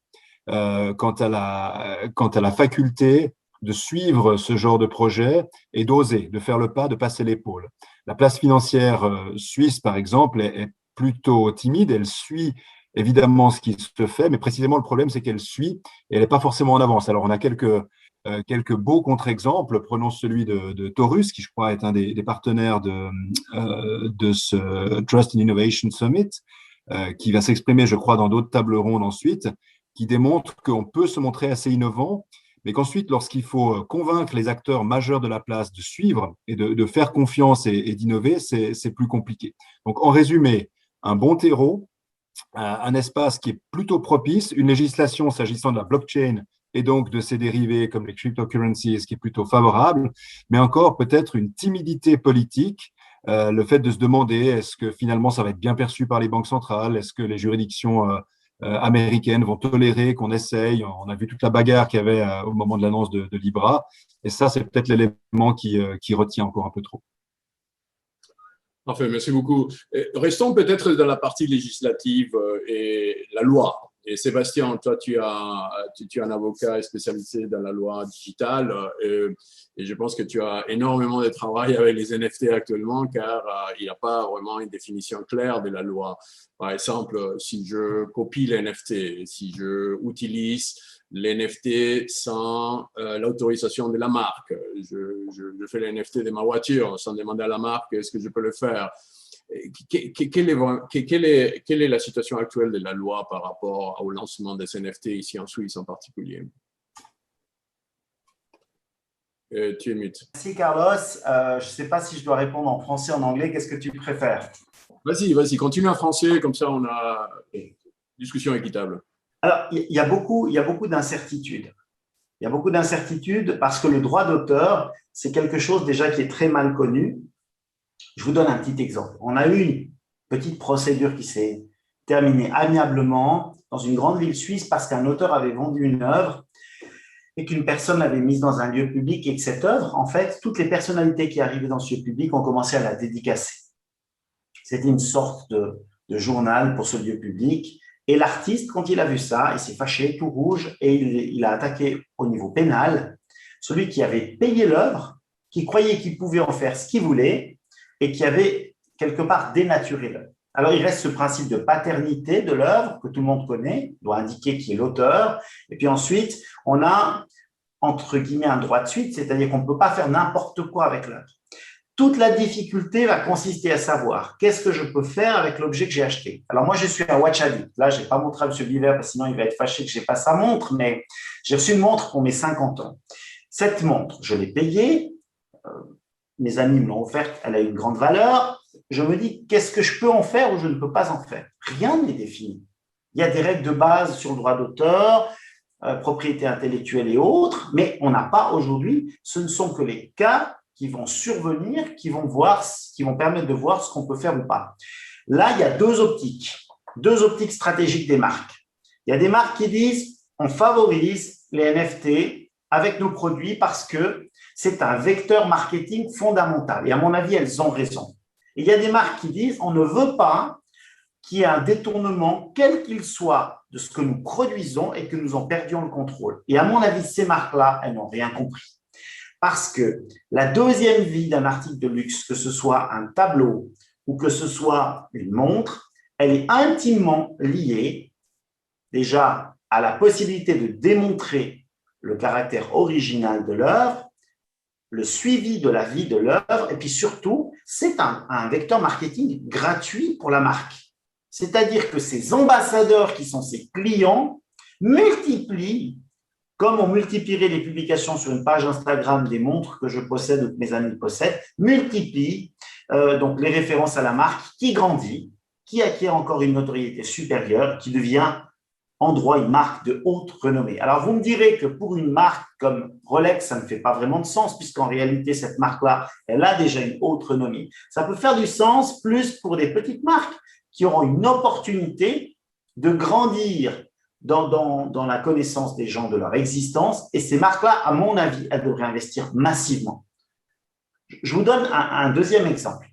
quant à la faculté de suivre ce genre de projet et d'oser, de faire le pas, de passer l'épaule. La place financière suisse, par exemple, est plutôt timide. Elle suit évidemment ce qui se fait, mais précisément le problème, c'est qu'elle suit et elle n'est pas forcément en avance. Alors, on a quelques beaux contre-exemples. Prenons celui de Taurus, qui je crois est un des partenaires de ce Trust in Innovation Summit, qui va s'exprimer, je crois, dans d'autres tables rondes ensuite, qui démontre qu'on peut se montrer assez innovant, mais qu'ensuite, lorsqu'il faut convaincre les acteurs majeurs de la place de suivre et de faire confiance et d'innover, c'est plus compliqué. Donc, en résumé, un bon terreau, un espace qui est plutôt propice, une législation s'agissant de la blockchain et donc de ses dérivés comme les cryptocurrencies qui est plutôt favorable, mais encore peut-être une timidité politique, le fait de se demander est-ce que finalement ça va être bien perçu par les banques centrales, est-ce que les juridictions américaines vont tolérer qu'on essaye. On a vu toute la bagarre qu'il y avait au moment de l'annonce de Libra, et ça c'est peut-être l'élément qui retient encore un peu trop. Parfait, merci beaucoup. Restons peut-être dans la partie législative et la loi. Et Sébastien, toi, tu es un avocat spécialisé dans la loi digitale et je pense que tu as énormément de travail avec les NFT actuellement car il n'y a pas vraiment une définition claire de la loi. Par exemple, si je copie les NFT, si je utilise les NFT sans l'autorisation de la marque, je fais les NFT de ma voiture sans demander à la marque est-ce que je peux le faire. Quelle est la situation actuelle de la loi par rapport au lancement des NFT ici en Suisse en particulier? Tu es mute. Merci Carlos. Je ne sais pas si je dois répondre en français ou en anglais. Qu'est-ce que tu préfères? Vas-y, continue en français, comme ça on a une discussion équitable. Alors, il y a beaucoup d'incertitudes. Il y a beaucoup d'incertitudes parce que le droit d'auteur, c'est quelque chose déjà qui est très mal connu. Je vous donne un petit exemple. On a eu une petite procédure qui s'est terminée amiablement dans une grande ville suisse parce qu'un auteur avait vendu une œuvre et qu'une personne l'avait mise dans un lieu public et que cette œuvre, en fait, toutes les personnalités qui arrivaient dans ce lieu public ont commencé à la dédicacer. C'était une sorte de journal pour ce lieu public. Et l'artiste, quand il a vu ça, il s'est fâché, tout rouge, et il a attaqué au niveau pénal celui qui avait payé l'œuvre, qui croyait qu'il pouvait en faire ce qu'il voulait et qui avait quelque part dénaturé l'œuvre. Alors, il reste ce principe de paternité de l'œuvre que tout le monde connaît, doit indiquer qui est l'auteur. Et puis ensuite, on a, entre guillemets, un droit de suite, c'est-à-dire qu'on ne peut pas faire n'importe quoi avec l'œuvre. Toute la difficulté va consister à savoir qu'est-ce que je peux faire avec l'objet que j'ai acheté. Alors moi, je suis un watch addict. Là, je n'ai pas montré à M. Biver parce que sinon il va être fâché que je n'ai pas sa montre, mais j'ai reçu une montre pour mes 50 ans. Cette montre, je l'ai payée. Mes amis me l'ont offerte. Elle a une grande valeur. Je me dis, qu'est-ce que je peux en faire ou je ne peux pas en faire? Rien n'est défini. Il y a des règles de base sur le droit d'auteur, propriété intellectuelle et autres, mais on n'a pas aujourd'hui, ce ne sont que les cas qui vont survenir, qui vont permettre de voir ce qu'on peut faire ou pas. Là, il y a deux optiques stratégiques des marques. Il y a des marques qui disent on favorise les NFT avec nos produits parce que c'est un vecteur marketing fondamental. Et à mon avis, elles ont raison. Et il y a des marques qui disent on ne veut pas qu'il y ait un détournement, quel qu'il soit, de ce que nous produisons et que nous en perdions le contrôle. Et à mon avis, ces marques-là, elles n'ont rien compris. Parce que la deuxième vie d'un article de luxe, que ce soit un tableau ou que ce soit une montre, elle est intimement liée déjà à la possibilité de démontrer le caractère original de l'œuvre, le suivi de la vie de l'œuvre, et puis surtout, c'est un vecteur marketing gratuit pour la marque. C'est-à-dire que ces ambassadeurs qui sont ses clients multiplient, comme on multiplierait les publications sur une page Instagram des montres que je possède ou que mes amis possèdent, multiplie donc les références à la marque qui grandit, qui acquiert encore une notoriété supérieure, qui devient en droit une marque de haute renommée. Alors vous me direz que pour une marque comme Rolex, ça ne fait pas vraiment de sens puisqu'en réalité cette marque-là, elle a déjà une haute renommée. Ça peut faire du sens plus pour des petites marques qui auront une opportunité de grandir dans la connaissance des gens de leur existence. Et ces marques-là, à mon avis, elles devraient investir massivement. Je vous donne un deuxième exemple.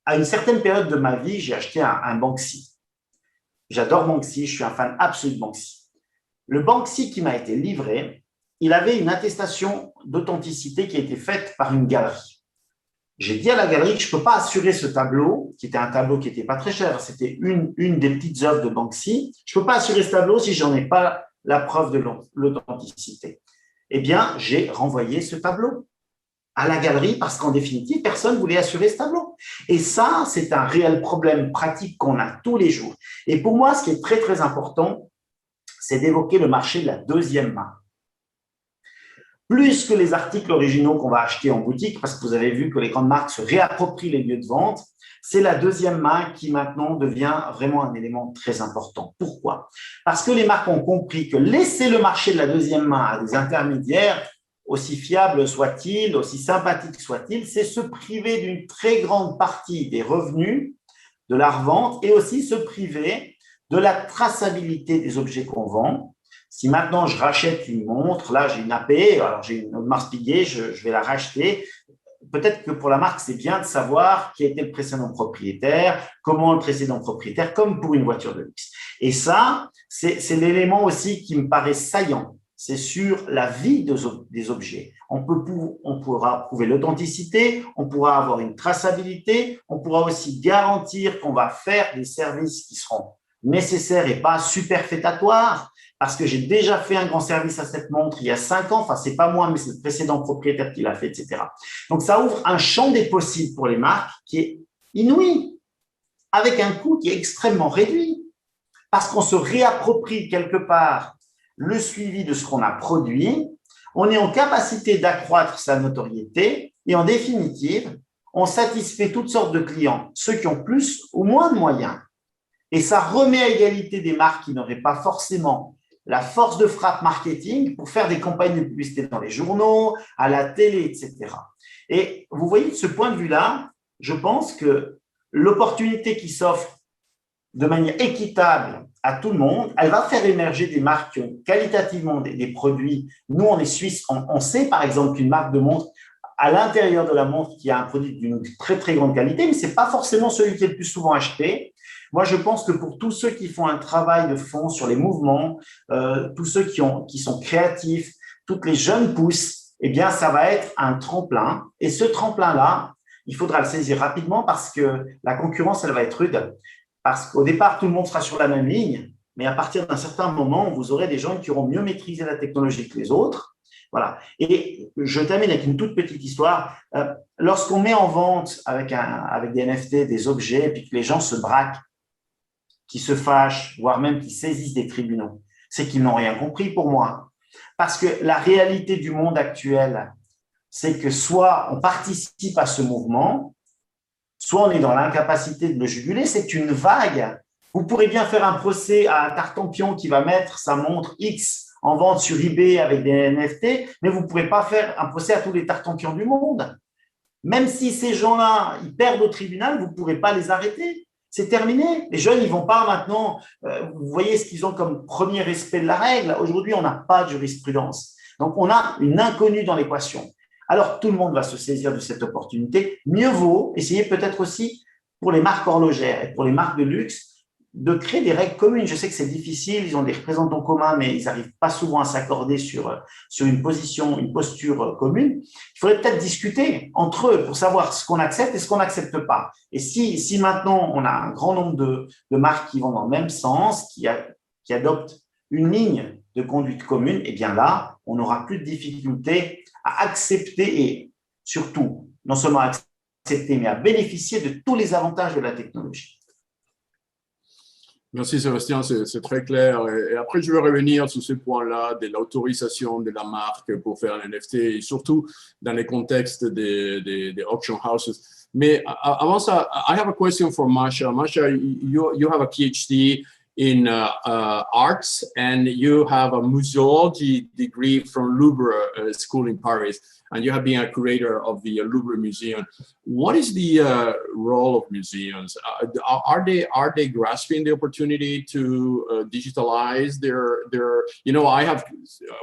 À une certaine période de ma vie, j'ai acheté un Banksy. J'adore Banksy, je suis un fan absolu de Banksy. Le Banksy qui m'a été livré, il avait une attestation d'authenticité qui a été faite par une galerie. J'ai dit à la galerie que je ne peux pas assurer ce tableau, qui était un tableau qui n'était pas très cher, c'était une des petites œuvres de Banksy. Je ne peux pas assurer ce tableau si je n'en ai pas la preuve de l'authenticité. Eh bien, j'ai renvoyé ce tableau à la galerie parce qu'en définitive, personne ne voulait assurer ce tableau. Et ça, c'est un réel problème pratique qu'on a tous les jours. Et pour moi, ce qui est très, très important, c'est d'évoquer le marché de la deuxième main. Plus que les articles originaux qu'on va acheter en boutique, parce que vous avez vu que les grandes marques se réapproprient les lieux de vente, c'est la deuxième main qui maintenant devient vraiment un élément très important. Pourquoi? Parce que les marques ont compris que laisser le marché de la deuxième main à des intermédiaires, aussi fiables soient-ils, aussi sympathiques soient-ils, c'est se priver d'une très grande partie des revenus de la revente et aussi se priver de la traçabilité des objets qu'on vend. Si maintenant je rachète une montre, là j'ai une AP, alors j'ai une Audemars Piguet, je vais la racheter. Peut-être que pour la marque, c'est bien de savoir qui était le précédent propriétaire, comment le précédent propriétaire, comme pour une voiture de luxe. Et ça, c'est l'élément aussi qui me paraît saillant. C'est sur la vie des objets. On pourra prouver l'authenticité, on pourra avoir une traçabilité, on pourra aussi garantir qu'on va faire des services qui seront nécessaires et pas superfétatoires. Parce que j'ai déjà fait un grand service à cette montre il y a 5 ans, enfin c'est pas moi, mais c'est le précédent propriétaire qui l'a fait, etc. Donc ça ouvre un champ des possibles pour les marques qui est inouï, avec un coût qui est extrêmement réduit, parce qu'on se réapproprie quelque part le suivi de ce qu'on a produit, on est en capacité d'accroître sa notoriété et en définitive, on satisfait toutes sortes de clients, ceux qui ont plus ou moins de moyens. Et ça remet à égalité des marques qui n'auraient pas forcément la force de frappe marketing pour faire des campagnes de publicité dans les journaux, à la télé, etc. Et vous voyez, de ce point de vue-là, je pense que l'opportunité qui s'offre de manière équitable à tout le monde, elle va faire émerger des marques qui ont qualitativement des produits. Nous, on est suisse, on sait par exemple qu'une marque de montre, à l'intérieur de la montre, qui a un produit d'une très très grande qualité, mais ce n'est pas forcément celui qui est le plus souvent acheté. Moi, je pense que pour tous ceux qui font un travail de fond sur les mouvements, tous ceux qui sont créatifs, toutes les jeunes pousses, eh bien, ça va être un tremplin. Et ce tremplin-là, il faudra le saisir rapidement parce que la concurrence, elle va être rude. Parce qu'au départ, tout le monde sera sur la même ligne, mais à partir d'un certain moment, vous aurez des gens qui auront mieux maîtrisé la technologie que les autres. Voilà. Et je termine avec une toute petite histoire. Lorsqu'on met en vente avec des NFT des objets, et puis que les gens se braquent, qui se fâchent, voire même qui saisissent des tribunaux, c'est qu'ils n'ont rien compris pour moi. Parce que la réalité du monde actuel, c'est que soit on participe à ce mouvement, soit on est dans l'incapacité de le juguler. C'est une vague. Vous pourrez bien faire un procès à un Tartampion qui va mettre sa montre X en vente sur eBay avec des NFT, mais vous ne pourrez pas faire un procès à tous les Tartampions du monde. Même si ces gens-là, ils perdent au tribunal, vous ne pourrez pas les arrêter. C'est terminé. Les jeunes, ils ne vont pas maintenant… vous voyez ce qu'ils ont comme premier respect de la règle. Aujourd'hui, on n'a pas de jurisprudence. Donc, on a une inconnue dans l'équation. Alors, tout le monde va se saisir de cette opportunité. Mieux vaut essayer peut-être aussi pour les marques horlogères et pour les marques de luxe de créer des règles communes. Je sais que c'est difficile, ils ont des représentants communs, mais ils n'arrivent pas souvent à s'accorder sur une position, une posture commune. Il faudrait peut-être discuter entre eux pour savoir ce qu'on accepte et ce qu'on n'accepte pas. Et si maintenant on a un grand nombre de marques qui vont dans le même sens, qui adoptent une ligne de conduite commune, eh bien là, on n'aura plus de difficulté à accepter et surtout, non seulement à accepter, mais à bénéficier de tous les avantages de la technologie. Merci Sébastien, c'est très clair. Et après, je vais revenir sur ce point-là de l'autorisation de la marque pour faire un NFT et surtout dans les contextes des auction houses. Mais avant ça, I have a question for Masha. Masha, you have a PhD in arts and you have a museology degree from Louvre School in Paris, and you have been a curator of the Louvre Museum. What is the role of museums? Are they grasping the opportunity to digitalize their? You know,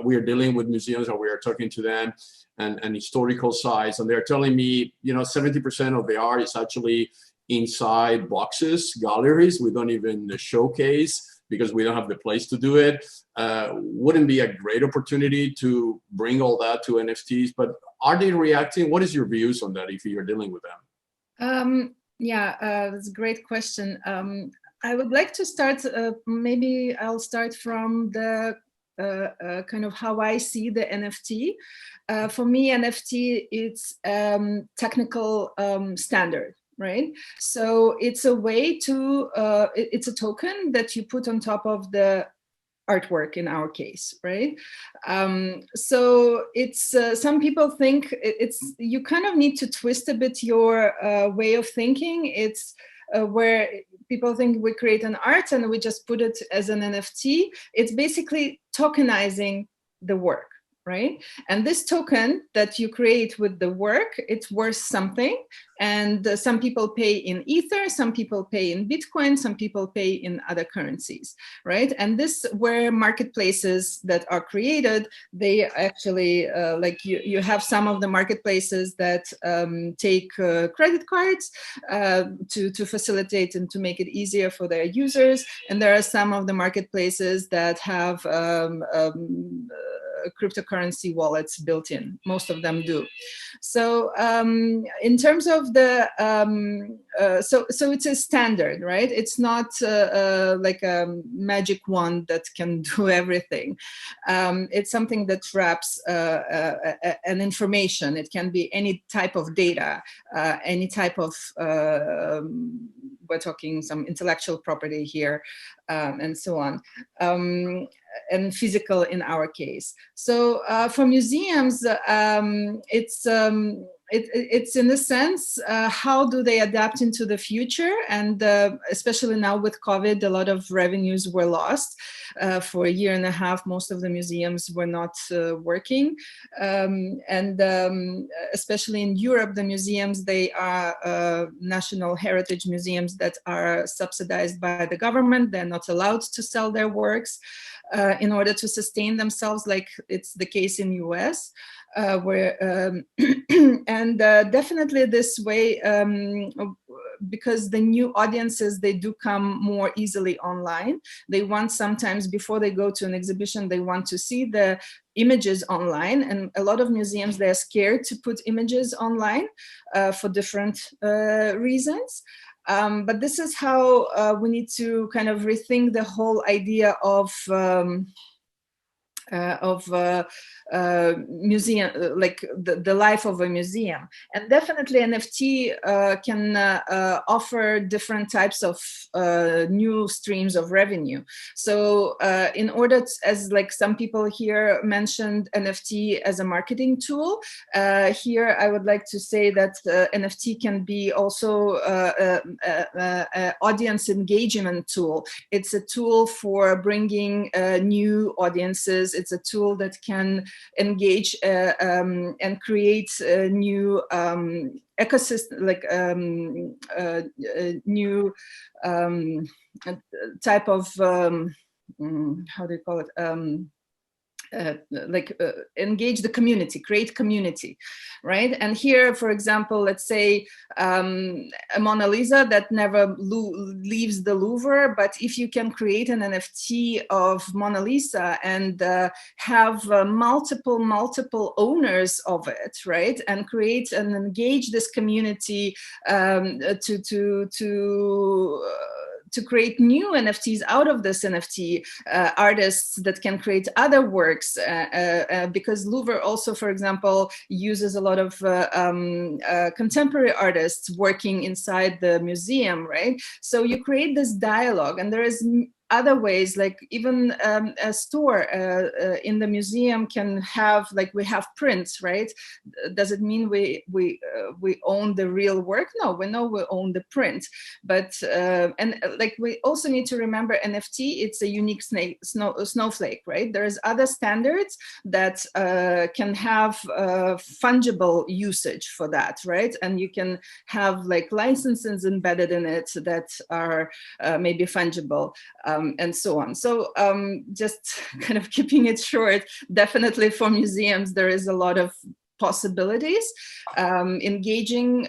we are dealing with museums and we are talking to them and historical sites, and they're telling me, you know, 70% of the art is actually inside boxes, galleries. We don't even showcase because we don't have the place to do it. Wouldn't be a great opportunity to bring all that to NFTs, but are they reacting? What is your views on that if you're dealing with them? That's a great question. I would like to start, maybe I'll start from the kind of how I see the NFT. For me, NFT, it's technical standard. Right. So it's a way to, it's a token that you put on top of the artwork in our case, right? So it's, some people think you kind of need to twist a bit your way of thinking. It's where people think we create an art and we just put it as an NFT. It's basically tokenizing the work. Right? And this token that you create with the work, it's worth something. And some people pay in Ether, some people pay in Bitcoin, some people pay in other currencies, right? And this where marketplaces that are created, they actually, like you have some of the marketplaces that take credit cards to facilitate and to make it easier for their users. And there are some of the marketplaces that have cryptocurrency wallets built in. Most of them do. So in terms of the, so it's a standard, right? It's not like a magic wand that can do everything. It's something that wraps an information. It can be any type of data, any type of, we're talking some intellectual property here, and so on. and physical in our case. So for museums, it's in a sense, how do they adapt into the future? And especially now with COVID, a lot of revenues were lost. For a year and a half, most of the museums were not working. Especially in Europe, the museums, they are national heritage museums that are subsidized by the government. They're not allowed to sell their works in order to sustain themselves, like it's the case in US. Definitely this way, because the new audiences, they do come more easily online. They want, sometimes before they go to an exhibition, they want to see the images online, and a lot of museums, they're scared to put images online for different reasons. But this is how we need to kind of rethink the whole idea of museum, like the life of a museum. And definitely NFT can offer different types of new streams of revenue. So in order to, as like some people here mentioned NFT as a marketing tool, here I would like to say that NFT can be also audience engagement tool. It's a tool for bringing new audiences. It's a tool that can engage and create a new ecosystem, like new type of how do you call it? Engage the community, create community, right? And here, for example, let's say a Mona Lisa that never leaves the Louvre, but if you can create an NFT of Mona Lisa and have multiple owners of it, right? And create and engage this community to create new NFTs out of this NFT, artists that can create other works, because Louvre also, for example, uses a lot of contemporary artists working inside the museum, right? So you create this dialogue, and there is other ways, like even a store in the museum can have, like we have prints, right? Does it mean we own the real work? No, we know we own the print, but and like we also need to remember NFT, it's a unique snowflake, right? There's other standards that can have fungible usage for that, right? And you can have like licenses embedded in it that are maybe fungible. And so on. So just kind of keeping it short, definitely for museums, there is a lot of possibilities. Engaging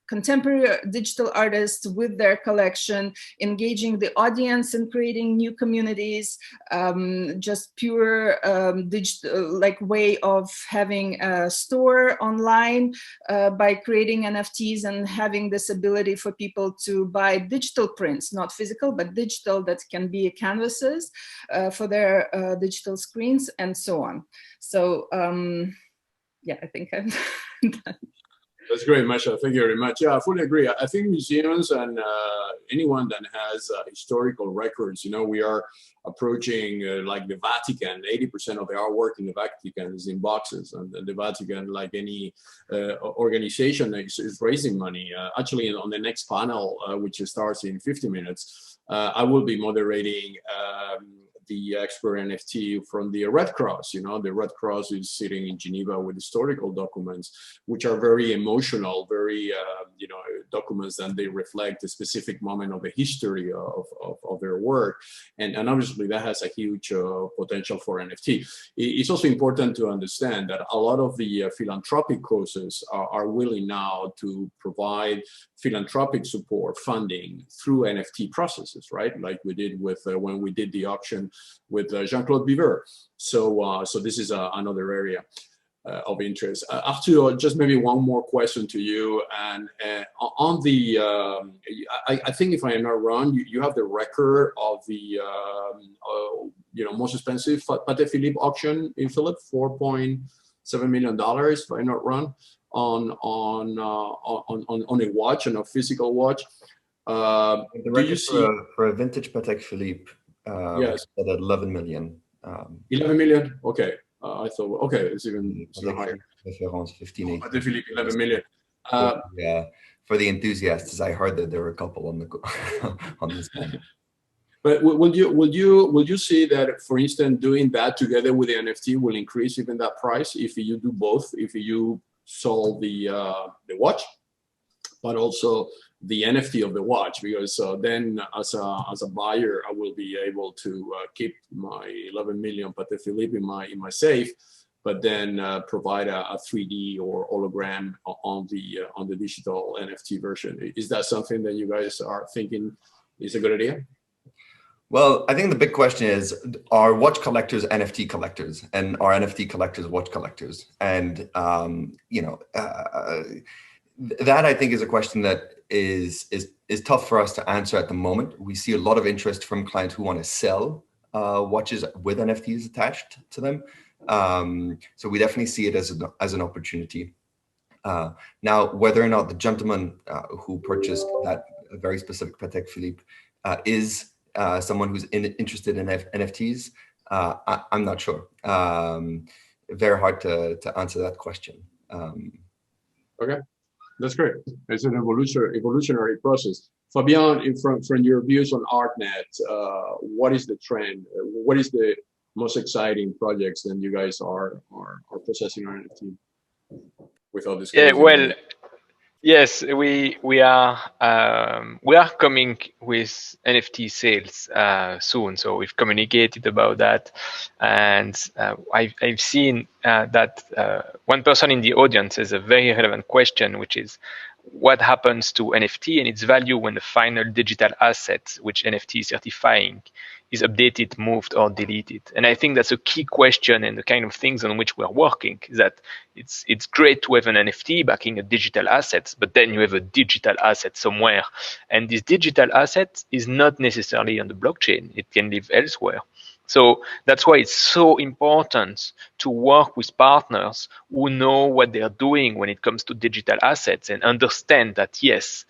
contemporary digital artists with their collection, engaging the audience and creating new communities, just pure digital like way of having a store online by creating NFTs and having this ability for people to buy digital prints, not physical, but digital, that can be canvases for their digital screens and so on. So yeah, I think I'm done. That's great, Masha. Thank you very much. Yeah, I fully agree. I think museums and anyone that has historical records, you know, we are approaching like the Vatican. 80% of the artwork in the Vatican is in boxes, and the Vatican, like any organization, is raising money. Actually, on the next panel, which starts in 50 minutes, I will be moderating the expert NFT from the Red Cross. You know, the Red Cross is sitting in Geneva with historical documents, which are very emotional, very, you know, documents, and they reflect a specific moment of the history of their work. And obviously that has a huge potential for NFT. It's also important to understand that a lot of the philanthropic causes are willing now to provide philanthropic support funding through NFT processes, right? Like we did with when we did the auction with Jean-Claude Biver. So this is another area of interest. Arthur, just maybe one more question to you. And on the, I think if I am not wrong, you have the record of the, you know, most expensive Patek Philippe auction in Philippe, $4.7 million, if I'm not wrong, on a watch, on a physical watch. The record for a vintage Patek Philippe Yes. At 11 million. 11 million? Okay. I thought, okay, it's even higher. 15, 18. Philippe, 11 million. For the enthusiasts, I heard that there were a couple on the on this one. But would you see that, for instance, doing that together with the NFT will increase even that price if you do both? If you sold the watch, but also the NFT of the watch, because then as a buyer, I will be able to keep my 11 million Patek Philippe in my safe, but then provide a 3D or hologram on the digital NFT version. Is that something that you guys are thinking is a good idea? Well, I think the big question is, are watch collectors NFT collectors, and are NFT collectors watch collectors? And that I think is a question that is tough for us to answer at the moment. We see a lot of interest from clients who want to sell watches with NFTs attached to them. So we definitely see it as an opportunity. Now, whether or not the gentleman who purchased that very specific Patek Philippe is someone who's interested in NFTs, I'm not sure. Very hard to answer that question. Okay, that's great. It's an evolutionary process. Fabian, from your views on ArtNet, what is the trend? What is the most exciting projects that you guys are processing on NFT without this? Yeah, well, yes, we are coming with NFT sales soon, so we've communicated about that, and I've seen that one person in the audience has a very relevant question, which is what happens to NFT and its value when the final digital asset, which NFT is certifying, is updated, moved, or deleted. And I think that's a key question, and the kind of things on which we're working is that it's great to have an NFT backing a digital asset, but then you have a digital asset somewhere. And this digital asset is not necessarily on the blockchain. It can live elsewhere. So that's why it's so important to work with partners who know what they're doing when it comes to digital assets and understand that, yes,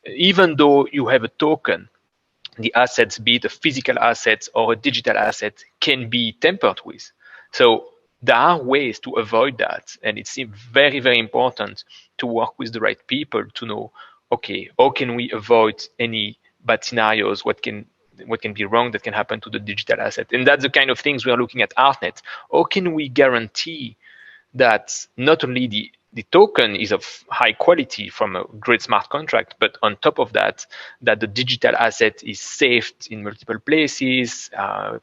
even though you have a token, the assets, be it a physical asset or a digital asset, can be tampered with. So there are ways to avoid that. And it's very, very important to work with the right people to know, okay, how can we avoid any bad scenarios? What can be wrong that can happen to the digital asset? And that's the kind of things we are looking at ArtNet. How can we guarantee that not only the token is of high quality from a great smart contract, but on top of that, that the digital asset is saved in multiple places,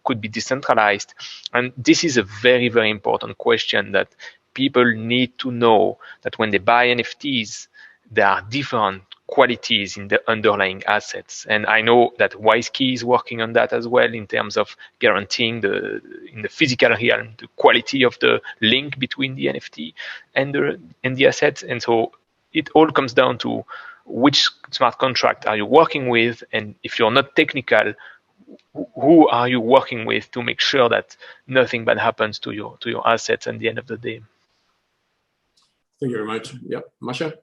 could be decentralized. And this is a very, very important question that people need to know, that when they buy NFTs, there are different qualities in the underlying assets. And I know that WiseKey is working on that as well, in terms of guaranteeing in the physical realm the quality of the link between the NFT and the assets. And so it all comes down to which smart contract are you working with, and if you're not technical, who are you working with to make sure that nothing bad happens to your assets at the end of the day. Thank you very much. Yep, Masha.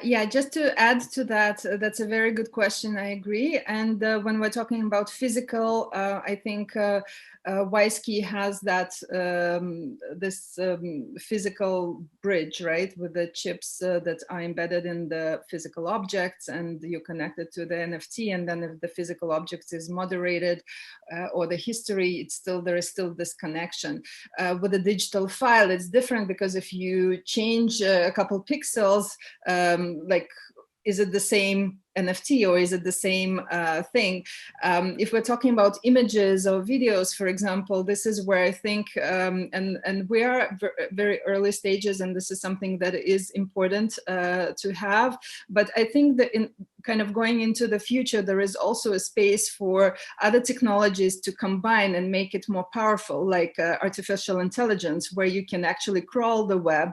Yeah, just to add to that, that's a very good question. I agree. And when we're talking about physical, I think WiseKey has that this physical bridge, right, with the chips that are embedded in the physical objects, and you connect it to the NFT. And then if the physical object is moderated or the history, there is still this connection. With a digital file, it's different, because if you change a couple pixels, like, is it the same NFT or is it the same thing? If we're talking about images or videos, for example, this is where I think, and we are very early stages, and this is something that is important to have. But I think that in kind of going into the future, there is also a space for other technologies to combine and make it more powerful, like artificial intelligence, where you can actually crawl the web,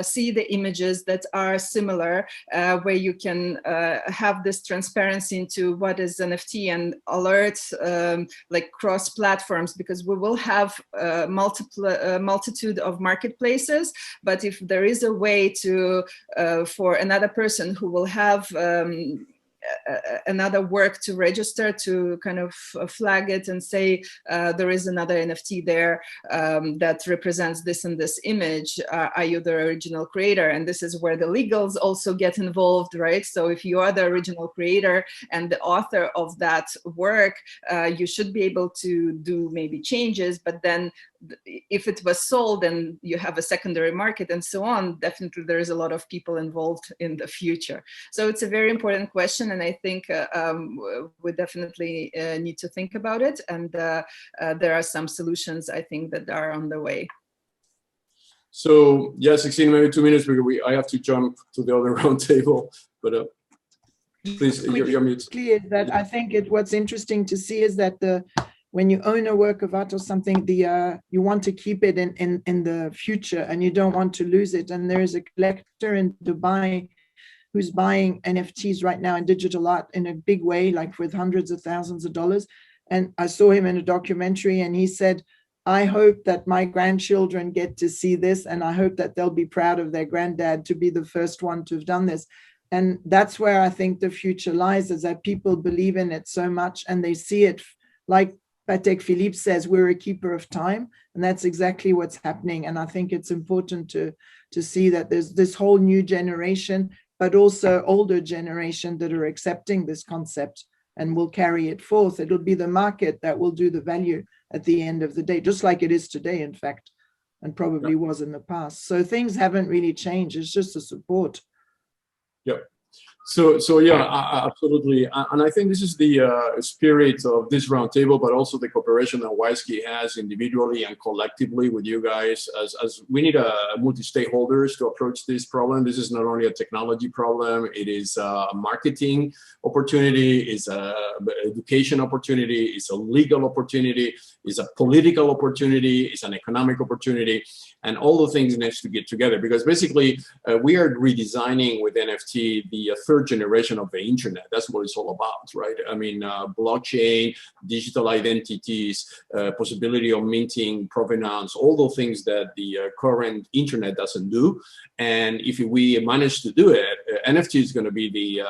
see the images that are similar, where you can have this transparency into what is NFT, and alerts like cross platforms, because we will have multitude of marketplaces. But if there is a way to for another person who will have another work to register, to kind of flag it and say there is another NFT there that represents this and this image. Are you the original creator? And this is where the legals also get involved, right? So if you are the original creator and the author of that work, you should be able to do maybe changes, but then if it was sold and you have a secondary market and so on, definitely there is a lot of people involved in the future. So it's a very important question, and I think we definitely need to think about it, and there are some solutions I think that are on the way. So yeah, 16, maybe 2 minutes, because I have to jump to the other round table, but please, you're mute. Clear that I think what's interesting to see is that when you own a work of art or something, you want to keep it in the future, and you don't want to lose it. And there is a collector in Dubai who's buying NFTs right now in digital art in a big way, like with hundreds of thousands of dollars. And I saw him in a documentary, and he said, I hope that my grandchildren get to see this, and I hope that they'll be proud of their granddad to be the first one to have done this. And that's where I think the future lies, is that people believe in it so much, and they see it, like Patek Philippe says, we're a keeper of time, and that's exactly what's happening. And I think it's important to see that there's this whole new generation, but also older generation that are accepting this concept and will carry it forth. It'll be the market that will do the value at the end of the day, just like it is today, in fact, and probably was in the past. So things haven't really changed. It's just a support. Yep. So yeah, absolutely. And I think this is the spirit of this roundtable, but also the cooperation that WISeKey has individually and collectively with you guys, as we need multi-stakeholders to approach this problem. This is not only a technology problem, it is a marketing opportunity, it's a education opportunity, it's a legal opportunity, it's a political opportunity, it's an economic opportunity, and all the things needs to get together, because basically we are redesigning with NFT the third generation of the internet. That's what it's all about, right? I mean, blockchain, digital identities, possibility of minting, provenance, all the things that the current internet doesn't do. And if we manage to do it, NFT is going to be the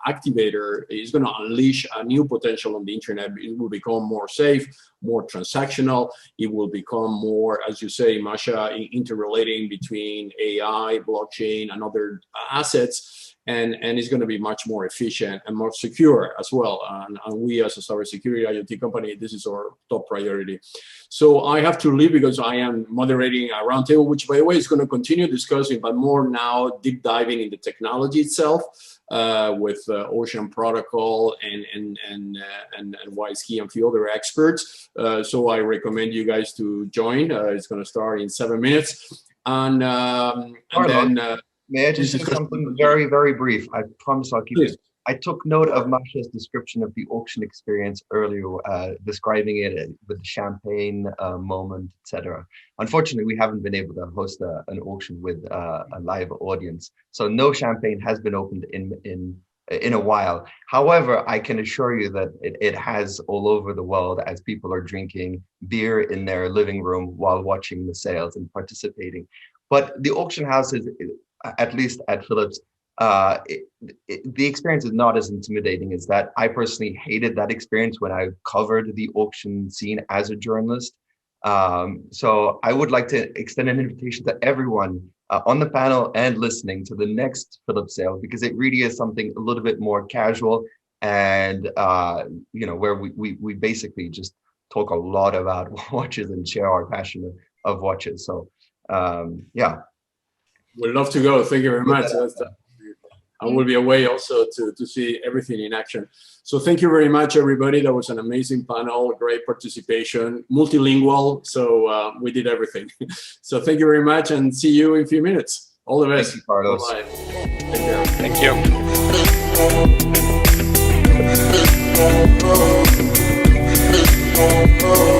activator. It's going to unleash a new potential on the internet. It will become more safe, more transactional. It will become more, as you say, Masha, interrelating between AI, blockchain, and other assets. And it's going to be much more efficient and more secure as well. And we, as a cybersecurity IoT company, this is our top priority. So I have to leave because I am moderating a roundtable, which, by the way, is going to continue discussing, but more now deep diving in the technology itself with Ocean Protocol and WISeKey and a few other experts. So I recommend you guys to join. It's going to start in 7 minutes, and then. May I just say something very, very brief? I promise I'll keep it. I took note of Masha's description of the auction experience earlier, describing it with the champagne moment, etc. Unfortunately, we haven't been able to host an auction with a live audience, so no champagne has been opened in a while. However, I can assure you that it has all over the world, as people are drinking beer in their living room while watching the sales and participating. But the auction houses, at least at Philips, the experience is not as intimidating as that. I personally hated that experience when I covered the auction scene as a journalist. So I would like to extend an invitation to everyone on the panel and listening to the next Philips sale, because it really is something a little bit more casual and where we basically just talk a lot about watches and share our passion of watches. So yeah. We'd love to go. Thank you very much. I will be away also to see everything in action. So thank you very much, everybody. That was an amazing panel, great participation, multilingual. So we did everything. So thank you very much, and see you in a few minutes. All the best. Thank you, Carlos. Bye-bye. Thank you.